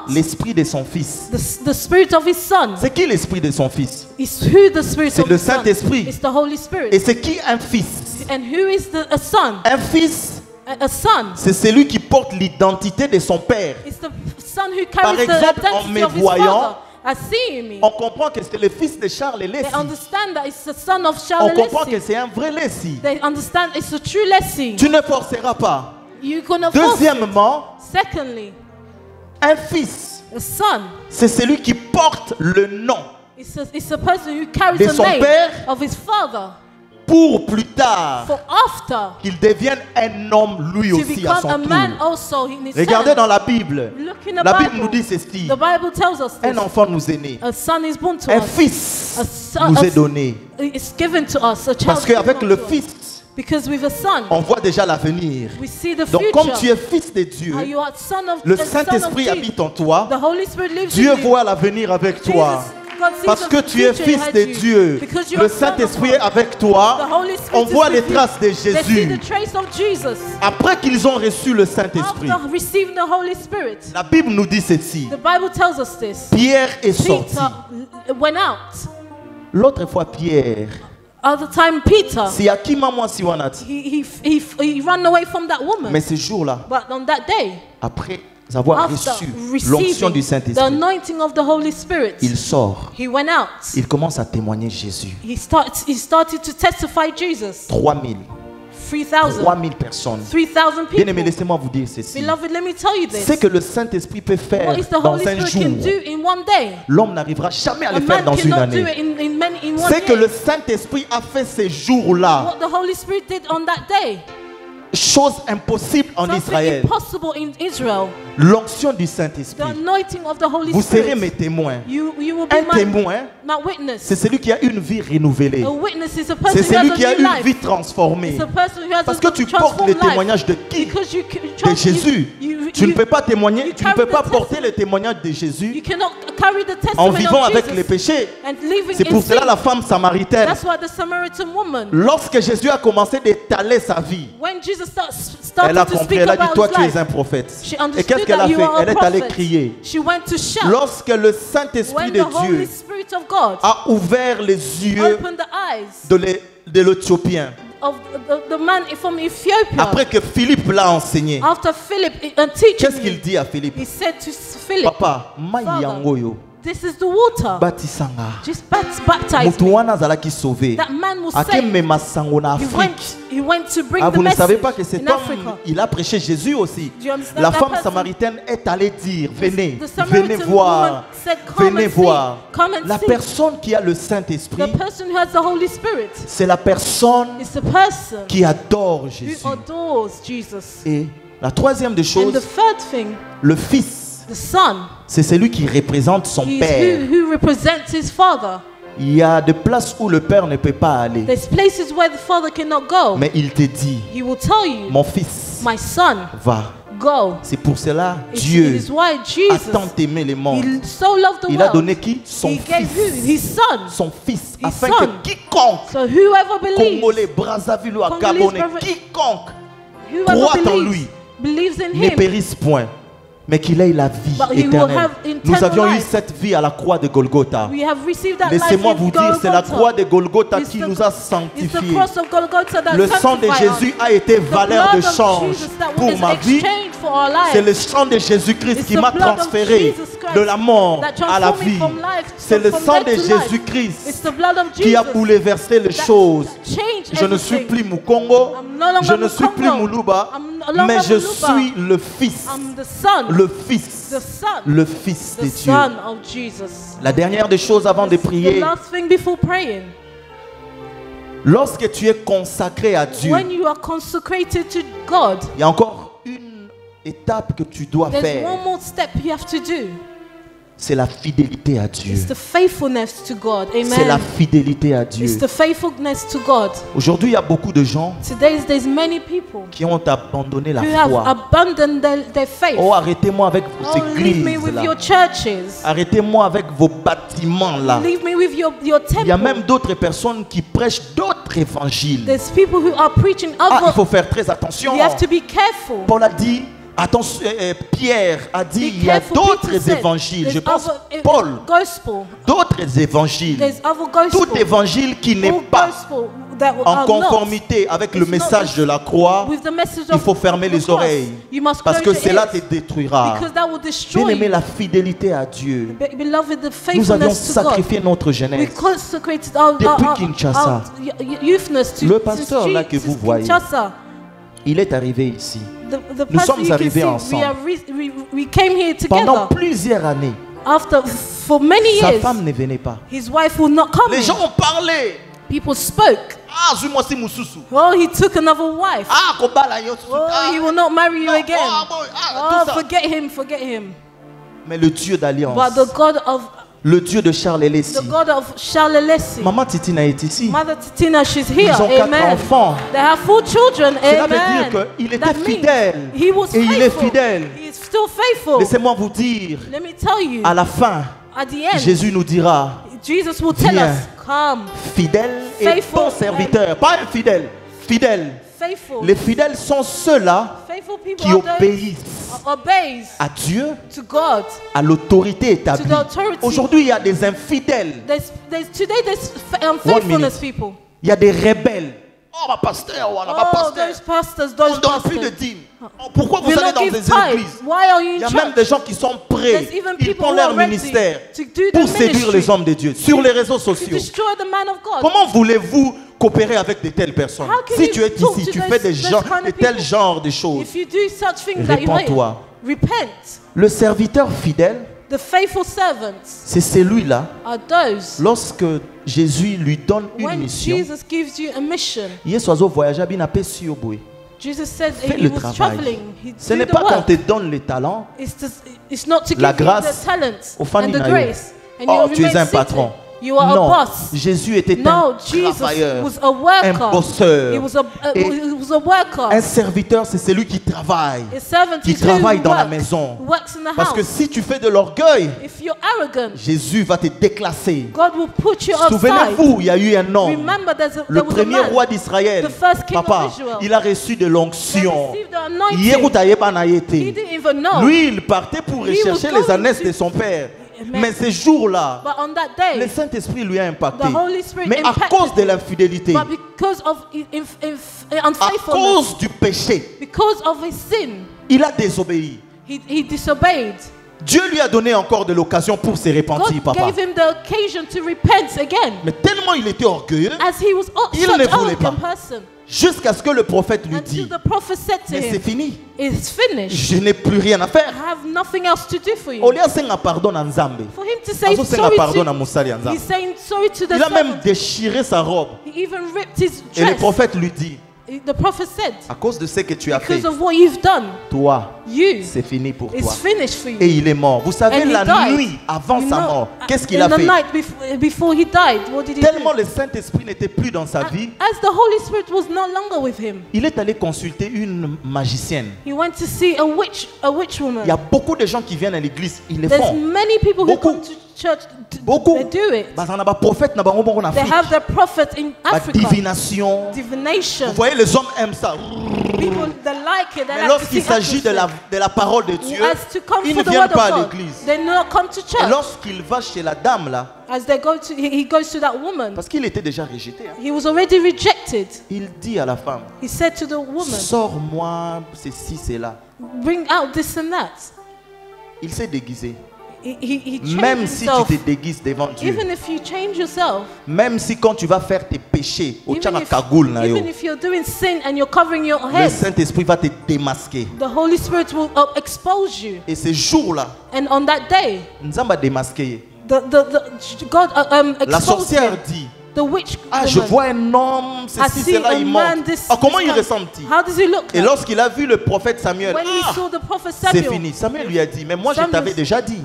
l'esprit de son fils. The spirit of his son. C'est qui l'esprit de son fils? C'est le Saint-Esprit. It's the Holy Spirit. Et c'est qui un fils? And who is a son? Un fils, a son. C'est celui qui porte l'identité de son père. It's the son who carries Par exemple, the en identity me of his voyant, father. On comprend que c'est le fils de Charles Leslie. They understand that it's the son of Charles On comprend que c'est un vrai Leslie. They understand it's a true Leslie. Tu ne forceras pas. Deuxièmement, secondly, un fils, a son, c'est celui qui porte le nom it's a person who carries de son the name père of his father. Pour plus tard qu'il devienne un homme lui aussi à son tour. Regardez dans la Bible. La Bible nous dit ceci. Un enfant nous est né. Un fils nous est donné. Parce qu'avec le fils, on voit déjà l'avenir. Donc comme tu es fils de Dieu, le Saint-Esprit habite en toi. Dieu voit l'avenir avec toi. Parce que tu es fils de Dieu, le Saint-Esprit est avec toi. On voit les traces de Jésus. Après qu'ils ont reçu le Saint-Esprit, la Bible nous dit ceci. Pierre est sorti. L'autre fois, Pierre, he ran away from that woman. Mais ce jour-là, après avoir reçu l'onction du Saint-Esprit, il sort. Il commence à témoigner Jésus. He started to testify Jesus. 3000 personnes. 3,000 people. Bien-aimés, laissez-moi vous dire ceci. Beloved, let me tell you this. Ce que le Saint-Esprit peut faire dans un jour, l'homme n'arrivera jamais à le faire dans une année. Ce que le Saint-Esprit a fait ces jours-là, chose impossible en Israël. L'onction du Saint-Esprit. Vous serez mes témoins. Un témoin, c'est celui qui a une vie renouvelée. C'est celui qui a une vie transformée. Parce que tu portes le témoignage de qui? De Jésus. Tu ne peux pas témoigner, tu ne peux pas porter le témoignage de Jésus en vivant avec les péchés. C'est pour cela la femme samaritaine, lorsque Jésus a commencé d'étaler sa vie, elle a compris, elle a dit, toi tu es un prophète. Et qu'est-ce qu'elle a fait? Elle est allée crier. Lorsque le Saint-Esprit de Dieu a ouvert les yeux de l'Éthiopien, après que Philippe l'a enseigné, qu'est-ce qu'il dit à Philippe? Papa, this is the water. Just baptize me. That man was saved. He went to bring the vous ne savez message pas que cet in homme, Africa. il a prêché Jésus aussi. that La femme person? samaritaine est allée dire, venez, The Samaritan venez voir, woman said, come venez and see. voir. Come and La see. personne qui a le Saint-Esprit, The person who has the Holy Spirit c'est la personne is the person qui adore Jésus. who adores Jesus. Et la troisième des And choses, the third thing, le Fils, the Son, c'est celui qui représente son he's Père. who represents his Father. Il y a des places où le Père ne peut pas aller. There's places where the Father cannot go. Mais il te dit, He will tell you, mon Fils my son, va go. C'est pour cela Dieu a tant aimé le monde. Il a donné qui? Son fils. Son fils. Afin que quiconque, Congolais, Brazzaville ou Gabonais, quiconque croit en lui ne périsse point, mais qu'il ait la vie éternelle. Nous avions eu cette vie à la croix de Golgotha. Laissez-moi vous dire, c'est la croix de Golgotha qui nous a sanctifiés. Le sang de Jésus a été valeur de change pour ma vie. C'est le sang de Jésus-Christ qui m'a transféré de la mort à la vie. C'est le sang de Jésus-Christ qui a bouleversé les choses. Je ne suis plus Mukongo, je ne suis plus Muluba, mais je suis le Fils. Le Fils. Le Fils de Dieu. La dernière des choses avant de prier, lorsque tu es consacré à Dieu, il y a encore une étape que tu dois faire. C'est la fidélité à Dieu. C'est la fidélité à Dieu. Aujourd'hui, il y a beaucoup de gens qui ont abandonné la foi. Oh, arrêtez-moi avec vos églises. Arrêtez-moi avec vos bâtiments là. Il y a même d'autres personnes qui prêchent d'autres évangiles. Il faut faire très attention. Paul a dit, attention, Pierre a dit, il y a d'autres évangiles. Je pense Paul. D'autres évangiles. Tout évangile qui n'est pas en conformité avec le message de la croix, il faut fermer les oreilles. Parce que cela te détruira. Bien aimé, la fidélité à Dieu. Nous avions sacrifié notre jeunesse. Depuis Kinshasa. Le pasteur là que vous voyez, il est arrivé ici. Nous sommes arrivés ensemble. Pendant plusieurs années. Sa femme ne venait pas. Les gens ont parlé. People spoke. Oh, he took another wife. Oh, he will not marry you again. Oh, forget him, forget him. Mais le Dieu d'alliance, but the God of le Dieu de Charles Leslie, the God of Charles Leslie. Maman Titina est ici. Mother Titina, she's here. Ils ont 4 enfants. They have 4 children. Cela veut dire qu'il était fidèle. He was et il est fidèle. He is still faithful. Laissez-moi vous dire, let me tell you, à la fin, at the end, Jésus nous dira, Jesus will tell us, come, fidèle et bon serviteur, pas infidèle, fidèle. Faithful. Les fidèles sont ceux-là qui obéissent à Dieu, to God, à l'autorité établie. Aujourd'hui, il y a des infidèles. Today there's unfaithfulness people. Il y a des rebelles. Oh, ma pasteur, those pastors, on ne donne plus de dîmes. Pourquoi vous allez dans des églises? Il y a même des gens qui sont prêts. Ils font leur ministère pour séduire les hommes de Dieu sur les réseaux sociaux. Comment voulez-vous coopérer avec de telles personnes? Si tu es ici, tu fais de tels genres de choses, répands-toi. Le serviteur fidèle, c'est celui-là, lorsque Jésus lui donne une mission, Jesus said fais le travail. Ce n'est pas qu'on te donne le talent, la grâce, oh, tu es un patron. Non, Jésus était un travailleur, un bosseur. Un serviteur, c'est celui qui travaille dans la maison. Parce que si tu fais de l'orgueil, Jésus va te déclasser. Souvenez-vous, il y a eu un homme, le premier roi d'Israël, papa, il a reçu de l'onction. Lui, il partait pour rechercher les ânesses de son père. Mais ce jour-là, le Saint-Esprit lui a impacté. Mais à cause de l'infidélité, à cause du péché, il a désobéi. Dieu lui a donné encore de l'occasion pour se repentir, papa. Mais tellement il était orgueilleux, il ne voulait pas. Jusqu'à ce que le prophète lui dise, mais c'est fini. Je n'ai plus rien à faire. Au lieu de pardon à Nzambe, il a même déchiré sa robe. Et le prophète lui dit, The prophet said, à cause de ce que tu as fait, because of what you've done, toi, c'est fini pour toi. Finished for you. Et il est mort. Vous savez, la nuit avant sa mort, qu'est-ce qu'il a fait? Before he died, what did he Tellement do? le Saint-Esprit n'était plus dans sa vie, as the Holy Spirit was no longer with him, il est allé consulter une magicienne. He went to see a witch woman. Il y a beaucoup de gens qui viennent à l'église, ils le There's font. many people who come to church. Beaucoup. They do it. They have their prophet in Africa. Divination. Vous voyez, les hommes aiment ça. People, they like it. Mais lorsqu'il s'agit de la parole de Dieu, ils ne viennent pas à l'église. Et lorsqu'il va chez la dame là, he goes to that woman. Parce qu'il était déjà rejeté. Hein. He was already rejected. Il dit à la femme, he said to the woman, sors-moi ceci, cela. Bring out this and that. Il s'est déguisé. He même si tu te déguises devant Dieu, even if you change yourself, même si quand tu vas faire tes péchés, even if you're doing sin and you're covering your head, le Saint-Esprit va te démasquer. The Holy Spirit will expose you. Et ce jour-là, and on that day, Nzamba démasqué. God la sorcière dit, the witch je vois un homme, ceci, cela, il monte. Comment il ressemble-t-il? How does he look? Et lorsqu'il a vu le prophète Samuel, c'est fini. Samuel lui a dit, mais moi je t'avais déjà dit,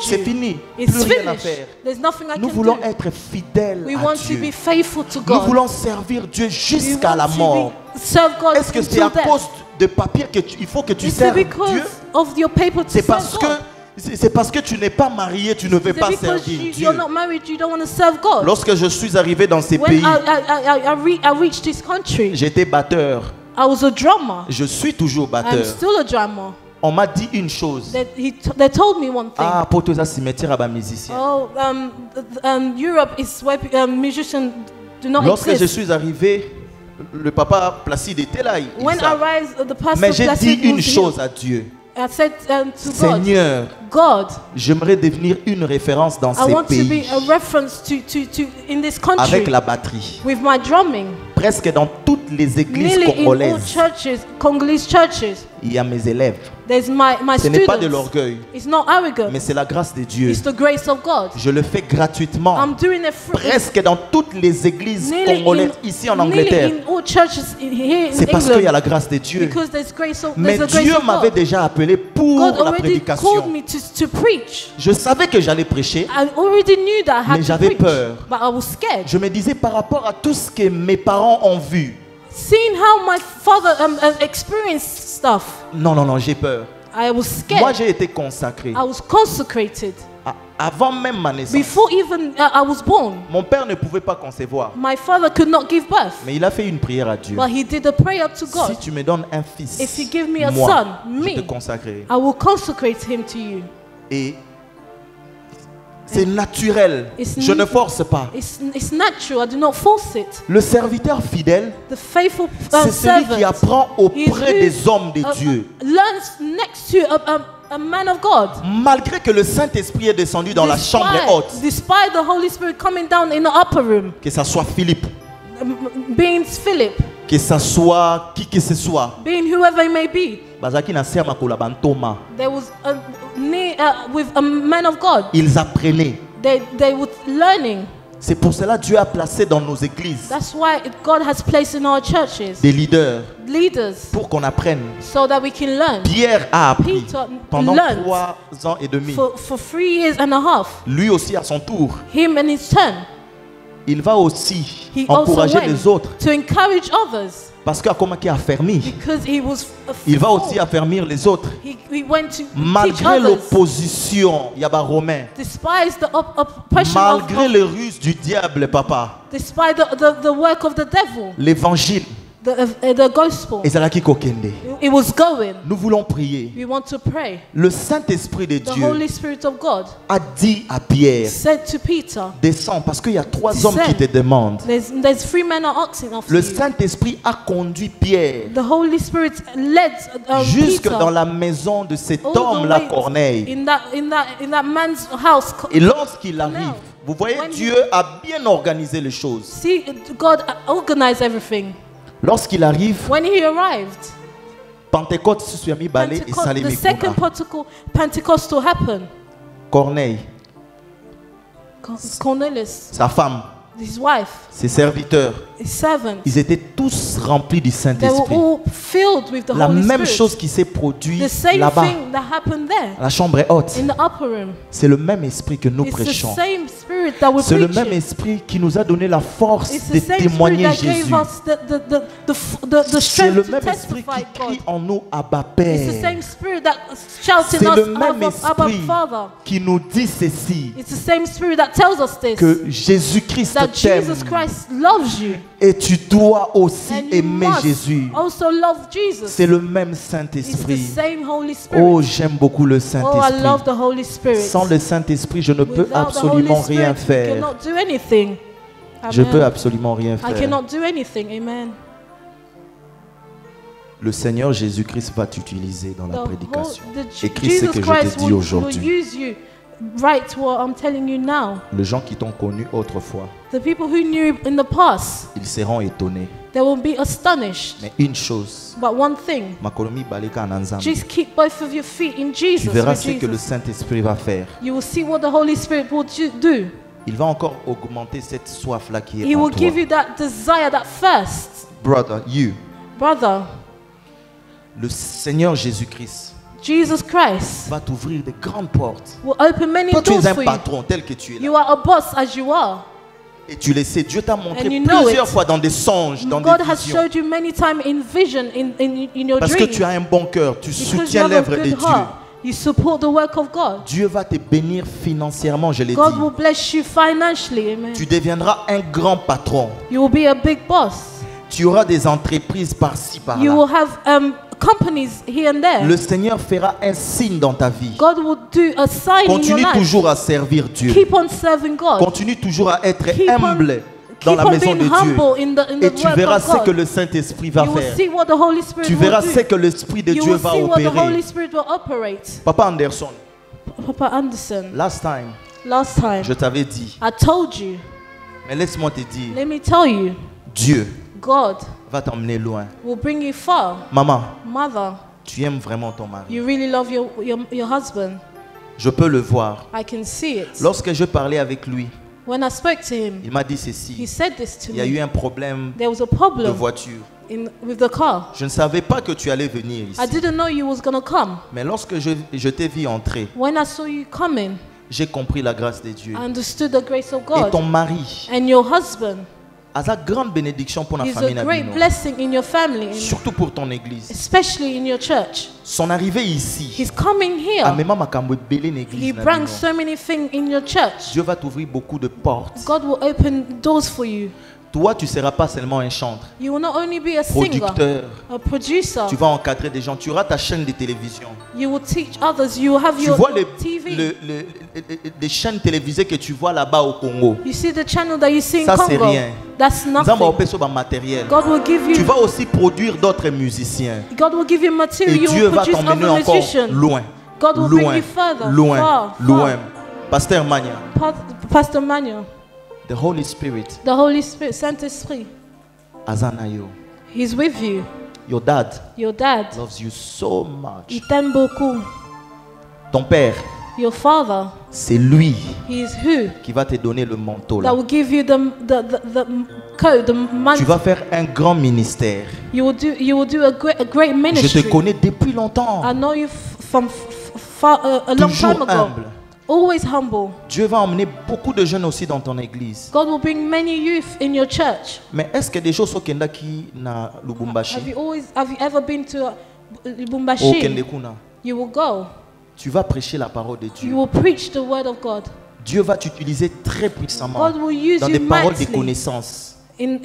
c'est fini, plus rien à faire. Nous voulons être fidèles à Dieu. Nous voulons servir Dieu jusqu'à la mort. Est-ce que c'est à cause de papier qu'il faut que tu serves Dieu? C'est parce que tu n'es pas marié, tu ne veux pas servir Dieu. Lorsque je suis arrivé dans ces pays, j'étais batteur. Je suis toujours batteur. On m'a dit une chose. They told me one thing. Pour tous les cimetières à musiciens. Europe is where musicians do not Lorsque exist. je suis arrivé, le papa Placide était là. Mais j'ai dit une chose à Dieu. I said to Seigneur, God, j'aimerais devenir une référence dans ces pays. In this country, avec la batterie. With my drumming. Presque dans toutes les églises congolaises. Congolese churches, il y a mes élèves. My Ce n'est pas de l'orgueil, mais c'est la grâce de Dieu. It's the grace of God. Je le fais gratuitement. I'm doing it presque dans toutes les églises congolaises ici en Angleterre. C'est parce qu'il y a la grâce de Dieu. Mais Dieu m'avait déjà appelé pour la prédication. Je savais que j'allais prêcher, mais j'avais peur. Je me disais par rapport à tout ce que mes parents ont vu. Seeing how my father experienced stuff. Non, j'ai peur. I was scared. Moi, j'ai été consacré. I was consecrated. Avant même ma naissance. Before even I was born. Mon père ne pouvait pas concevoir. My father could not give birth. Mais il a fait une prière à Dieu. But he did a prayer to God. Si tu me donnes un fils, if you give me a moi, son, je te consacrerai. I will consecrate him to you. Et c'est naturel. Je ne force pas. It's natural. I do not force it. Le serviteur fidèle, c'est celui qui apprend auprès des hommes de Dieu. Learns next to a man of God. Malgré que le Saint-Esprit est descendu dans la chambre haute. Despite the Holy Spirit coming down in the upper room. Que ça soit Philippe. Being Philip. Que ça soit qui que ce soit. Being whoever it may be. There was with a man of God. Ils apprenaient. They were learning. C'est pour cela que Dieu a placé dans nos églises. That's why God has placed in our churches. Des leaders. Pour qu'on apprenne. So that we can learn. Pierre a appris pendant 3 ans et demi. For 3 years and a half. Lui aussi à son tour. Him in his turn. Il va aussi encourager les autres. To encourage others. Parce qu'il a affermi. Because he was il va aussi affermir les autres. He went to malgré l'opposition, il y a des Romains. Malgré les ruses du diable, papa. Despite the work of the devil. L'évangile. The gospel. It was going. Nous voulons prier. We want to pray. Le Saint-Esprit de Dieu Holy Spirit of God a dit à Pierre, said to Peter, descends parce qu'il y a 3 hommes qui te demandent. There's 3 men asking of le Saint-Esprit a conduit Pierre the Holy Spirit led, jusque Peter dans la maison de cet homme-là, Corneille. In that man's house. Et lorsqu'il arrive, vous voyez, Dieu a bien organisé les choses. See, God organized everything. Lorsqu'il arrive, when he arrived, Pentecôte se soit mis balai et salé the second Pentecostal happened. Corneille, Cornelius, sa femme, his wife, ses serviteurs, ils étaient tous remplis du Saint-Esprit. La même chose qui s'est produite là-bas. La chambre est haute. C'est le même esprit que nous prêchons. C'est le même esprit qui nous a donné la force de témoigner Jésus. C'est le même esprit qui crie en nous Abba Père. C'est le même esprit qui nous dit ceci, que Jésus-Christ t'aime et tu dois aussi aimer Jésus. C'est le même Saint-Esprit. Oh, j'aime beaucoup le Saint-Esprit. Sans le Saint-Esprit, je ne peux absolument rien faire. Je peux absolument rien faire. Le Seigneur Jésus-Christ va t'utiliser dans la prédication. Écris ce que je te dis aujourd'hui. Write what I'm telling you now. Les gens qui t'ont connu autrefois, the people who knew in the past, ils seront étonnés. They will be astonished. Mais une chose, but one thing, just keep both of your feet in Jesus. Tu verras ce que le Saint-Esprit va faire. You will see what the Holy Spirit will do. Il va encore augmenter cette soif-là qui est He en will toi. give you that desire, that thirst. Brother, Brother, le Seigneur Jésus-Christ, Jesus Christ, va t'ouvrir de grandes portes. Will open many Toi, tu doors es un for patron tel que tu es là. You are a boss as you are. Et tu le sais, Dieu t'a montré And you know plusieurs it. fois dans des songes, dans God des has visions. showed you many times in vision, in your Parce que dreams. tu as un bon cœur, tu Because you soutiens have a l'œuvre de good Dieu. heart. You support the work of God. Dieu va te bénir financièrement, je l'ai God dit. will bless you financially. Amen. Tu deviendras un grand patron. You will be a big boss. Tu auras des entreprises par-ci, par-là. You will have companies here and there. Le Seigneur fera un signe dans ta vie. God will do a sign in your Continue life. toujours à servir Dieu. Keep on serving God. Continue toujours à être Keep on- humble dans la Keep on maison being de humble in the Dieu. Et tu work verras of ce God. que le Saint-Esprit va You will faire. see what the Holy Spirit Tu will verras do. ce que l'Esprit de You Dieu will va see what the Holy opérer. Spirit will operate. Papa Anderson, Papa Anderson, last time, last time je t'avais dit, I told you, mais laisse-moi te dire, let me tell you, Dieu God va t'emmener loin. will bring you far. Maman, Mother, tu aimes vraiment ton mari. you really love your husband. Je peux le voir. I can see it. Lorsque je parlais avec lui, When I spoke to him, il m'a dit he ceci. said this to Il y a eu me. un problème There was a de problem voiture. with the car. Je ne savais pas que tu allais venir I ici. didn't know you was going to come. Mais lorsque je t'ai vu entrer, When I saw you coming, j'ai compris la grâce de Dieu. I understood the grace of Et God. ton mari And your husband a sa grande bénédiction pour la is famille a great Nabino. blessing in your family, Surtout pour ton église. especially in your church. Son arrivée ici He's coming a here. même makambo belé He l'église brings Nabino. so many things in your church. Dieu va t'ouvrir beaucoup de portes. God will open doors for you. Toi, tu ne seras pas seulement un chanteur, You will not only be a singer, producteur. a producer. Tu vas encadrer des gens. Tu auras ta chaîne de télévision. You will teach others. You will have Tu your vois TV. les chaînes télévisées que tu vois là-bas au Congo. You see the channel that you see in Ça, c'est Congo. rien. That's Nous allons nothing. opérer sur le matériel. God will give Tu you. vas aussi produire d'autres musiciens. God will give you Et material. You Dieu will va produce t'emmener other encore musicians. loin. God will bring Loin, you further, loin, far, loin. far. Pasteur Mania, Pastor Manuel, the Holy Spirit, the Holy Spirit, Saint-Esprit, Azanayo, He's with you. your dad Your dad, loves you so much. il t'aime beaucoup. Ton père, Your father, c'est lui he is who? qui va te donner le manteau That là. will give you the code, the Tu mantle. vas faire un grand ministère. You will do a great Je ministry. te connais depuis longtemps. I know you from far, a long time Toujours ago. humble. Always humble. Dieu va emmener beaucoup de jeunes aussi dans ton église. God will bring many youth in your church. Mais est-ce que des choses au Kenda qui na Lubumbashi Have you ever been to au Lubumbashi? Kendekuna? You will go. Tu vas prêcher la parole de You Dieu. will preach the word of God. Dieu va t'utiliser très puissamment God will use dans you des paroles de mightily connaissance. in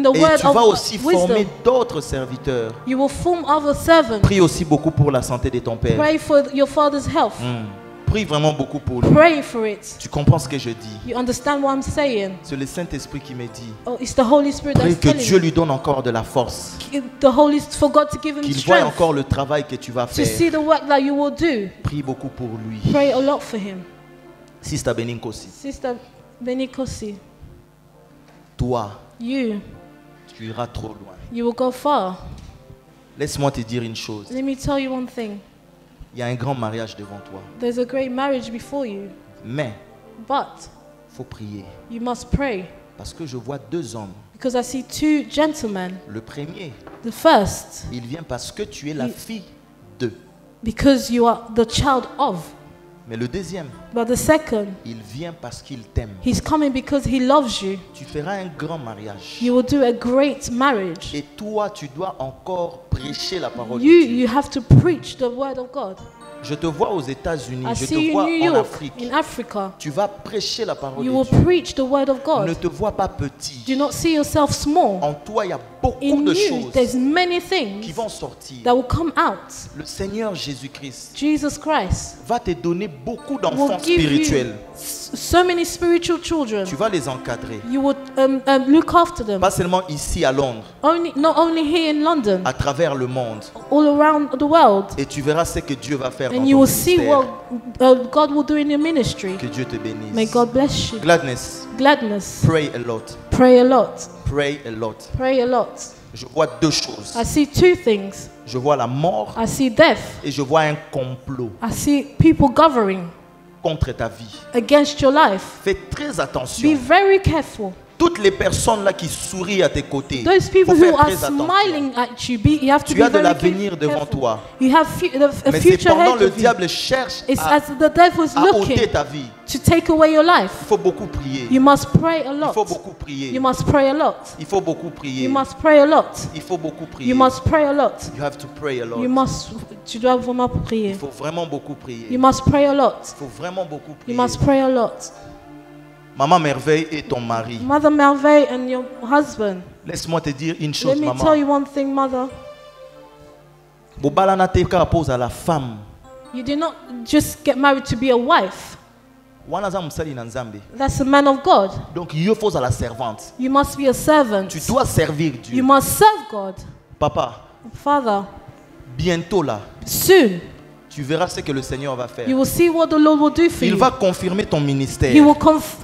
the Et word tu vas of aussi former wisdom. d'autres serviteurs. You will form other servants. Prie aussi beaucoup pour la santé de ton père. Pray for your father's health. Prie vraiment beaucoup pour lui. Pray for it. Tu comprends ce que je dis? You understand what I'm saying? C'est le Saint-Esprit qui me dit. Oh, it's the Holy Spirit Prie that's que telling Dieu you. lui donne encore de la force. For God to give him Qu'il voie strength encore le travail que tu vas to faire. see the work that you will do. Prie beaucoup pour lui. Pray a lot for him. Sister Beninkosi, Sister Benikosi, toi, you tu iras trop loin. will go far. Laisse-moi te dire une chose. Let me tell you one thing. Il y a un grand mariage devant toi. There's a great marriage before you, Mais but il faut prier. you must pray. Parce que je vois deux hommes. Because I see two gentlemen. Le premier, the first, il vient parce que tu es la fille de. Because you are the child of. Mais le deuxième, but the second, il vient parce qu'il t'aime. He's coming because he loves you. Tu feras un grand mariage. You will do a great marriage. Et toi, tu dois encore prêcher la parole de Dieu. Dieu. You have to preach the word of God. Je te vois aux États-Unis, je see te vois you in New en York, Afrique. in Africa. Tu vas prêcher la parole You de will Dieu. preach the word of God. Ne te vois pas petit. Do not see yourself small. En toi, il y a beaucoup In de you, choses there's many things qui vont sortir. that will come out. Le Seigneur Jésus-Christ Jesus Christ va te donner beaucoup will d'enfants give spirituels. you so many spiritual children. Tu vas les encadrer. You will look after them. Pas seulement ici à Londres, Not only here in London, à travers le monde. all around the world. Et tu verras ce que Dieu va faire dans And ton you will see ministère. what God will do in your ministry. Que Dieu te bénisse. May God bless you. Gladness. Gladness. Pray a lot. Pray a lot. Pray a lot. Pray a lot. Je vois deux choses. I see two things. Je vois la mort I see death. et je vois un complot I see people gathering contre ta vie. against your life. Fais très Be attention. very careful. Toutes les personnes là qui sourient à tes côtés, Those faut people faire who are très attention. smiling at you, you have to Tu be as de very l'avenir devant careful. toi. You have a Mais c'est future pendant ahead le of you. diable cherche It's à as the devil is ôter looking ta vie. to take away your life. Il faut beaucoup prier. You must pray a Il lot. faut beaucoup prier. You must pray a lot. Il faut beaucoup prier. You must pray a lot. Il faut beaucoup prier. You must pray a lot. You have to pray a lot. Tu dois vraiment prier. Il faut vraiment beaucoup prier. You must pray a lot. Il faut vraiment beaucoup prier. You must pray a lot. Maman Merveille et ton mari. Mother Merveille and your husband. Laisse-moi te dire une Let chose, me maman. tell you one thing, mother. Bobalana teka pose à la femme. You did not just get married to be a wife. Wana za musali na Nzambe. That's a man of God. Donc il faut à la servante. You must be a servant. Tu dois servir Dieu. You must serve God. Papa, Father, bientôt là, soon tu verras ce que le Seigneur va faire. you will see what the Lord will do for Il you. va confirmer ton ministère. He will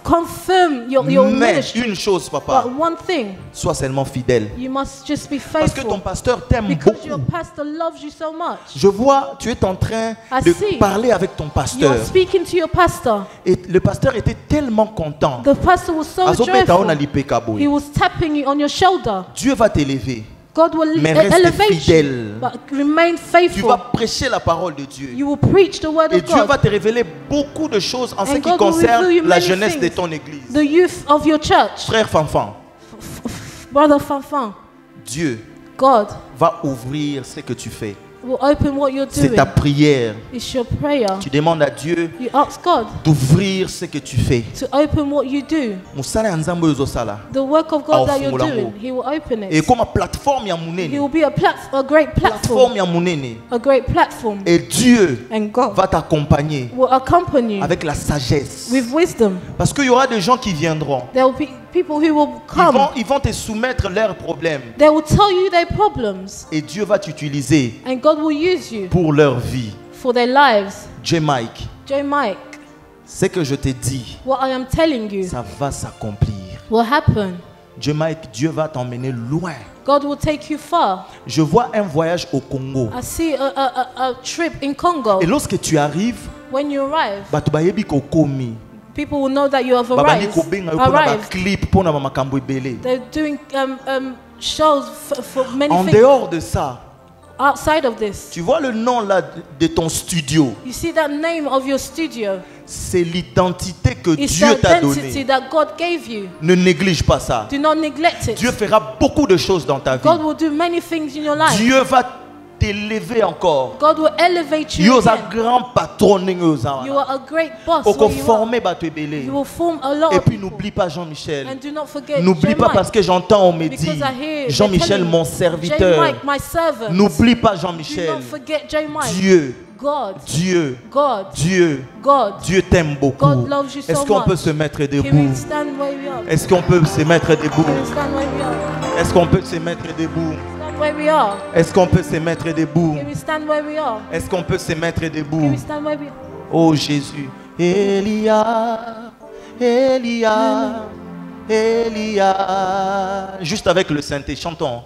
confirm your Mais ministry. une chose, papa, But one thing, sois seulement fidèle. you must just be Parce que ton faithful. pasteur t'aime Because your beaucoup. pastor loves you so much. Je vois, tu es en train I de see. parler avec ton You pasteur. are speaking to your pastor. Et le pasteur était tellement content. The pastor was so Azopeta ona joyful. lipeka boy. He was tapping you on your shoulder. Dieu va t'élever. God will Mais reste elevate fidèle. you, but remain Tu faithful. vas prêcher la parole de Dieu. You will preach the word Et of Dieu God. va te révéler beaucoup de choses en ce And qui God will concerne reveal you la many jeunesse de things. ton église. The youth of your church. Frère Fanfan, Brother Fanfan, Dieu God va ouvrir ce que tu fais. will open what you're C'est doing. ta prière. It's your prayer. Tu demandes à Dieu You ask God d'ouvrir ce que tu fais. to open what you do. Musala ya Nzambe ozosala. The work of God that you're Aofungola doing, ngo. He will open Et it. comme plateforme ya He munene. will be a great Plateforme platform. ya munene. A great platform. Et Dieu And God va t'accompagner will accompany you avec la sagesse. with wisdom. Parce qu'il y aura des gens qui viendront. There will be people who will come. Ils vont te soumettre leurs problèmes. They will tell you their problems. Et Dieu va t'utiliser And God will use you pour leur vie. for their lives. J. Mike, J. Mike, ce que je te dis, what I am telling you ça va s'accomplir. will happen. J. Mike, Dieu va t'emmener loin. God will take you far. Je vois un voyage au Congo. I see a trip in Congo. Et lorsque tu arrives, When you arrive, bato bayebi kokomi. people will know that you have Babandi arrived. kobenga yo pona ba arrived. clip pona ba makambo ebele. They're doing shows for many En things. dehors de ça, Outside of this, tu vois le nom là de ton studio. you see that name of your studio. C'est l'identité que It's Dieu the t'a identity donnée. that God gave you. Ne néglige pas ça. Do not neglect it. Dieu fera beaucoup de choses dans ta vie. God will do many things in your life. Dieu va t'élever encore. God will elevate you Yo za again. grand patron You are a great boss. Oko where you are. former bato ebele. You will form a lot Et of puis people. n'oublie pas Jean-Michel. And do not forget N'oublie pas J. parce Mike. que j'entends on me dit Because I hear Jean-Michel they're telling mon J. serviteur. Mike, my servant. N'oublie pas Do Jean-Michel. not forget J. Mike. Dieu, God. Dieu, God. Dieu, God. Dieu t'aime beaucoup. God loves you so Est-ce qu'on much. peut se mettre Can debout? we stand where we are? Est-ce qu'on peut se mettre debout? Can we stand where we are? Est-ce qu'on peut se mettre debout? Stand where we are. Est-ce qu'on peut se mettre debout? Can we stand where we are? Est-ce qu'on peut se mettre Can debout? we stand where we are? Oh Jésus, Elia, Elia, Elia. Juste avec le synthé, chantons.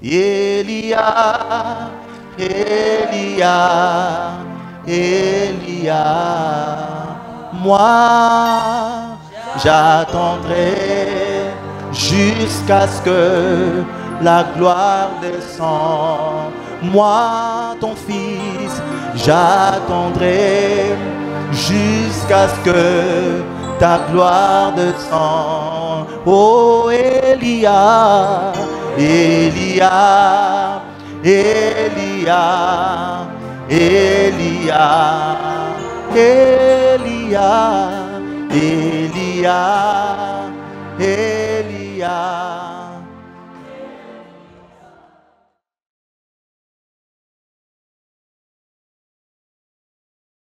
Elia, Elia, Elia. Moi, j'attendrai jusqu'à ce que la gloire descende. Moi, ton fils, j'attendrai jusqu'à ce que ta gloire descende. Oh Elia, Elia, Elia, Elia, Elia, Elia, Elia.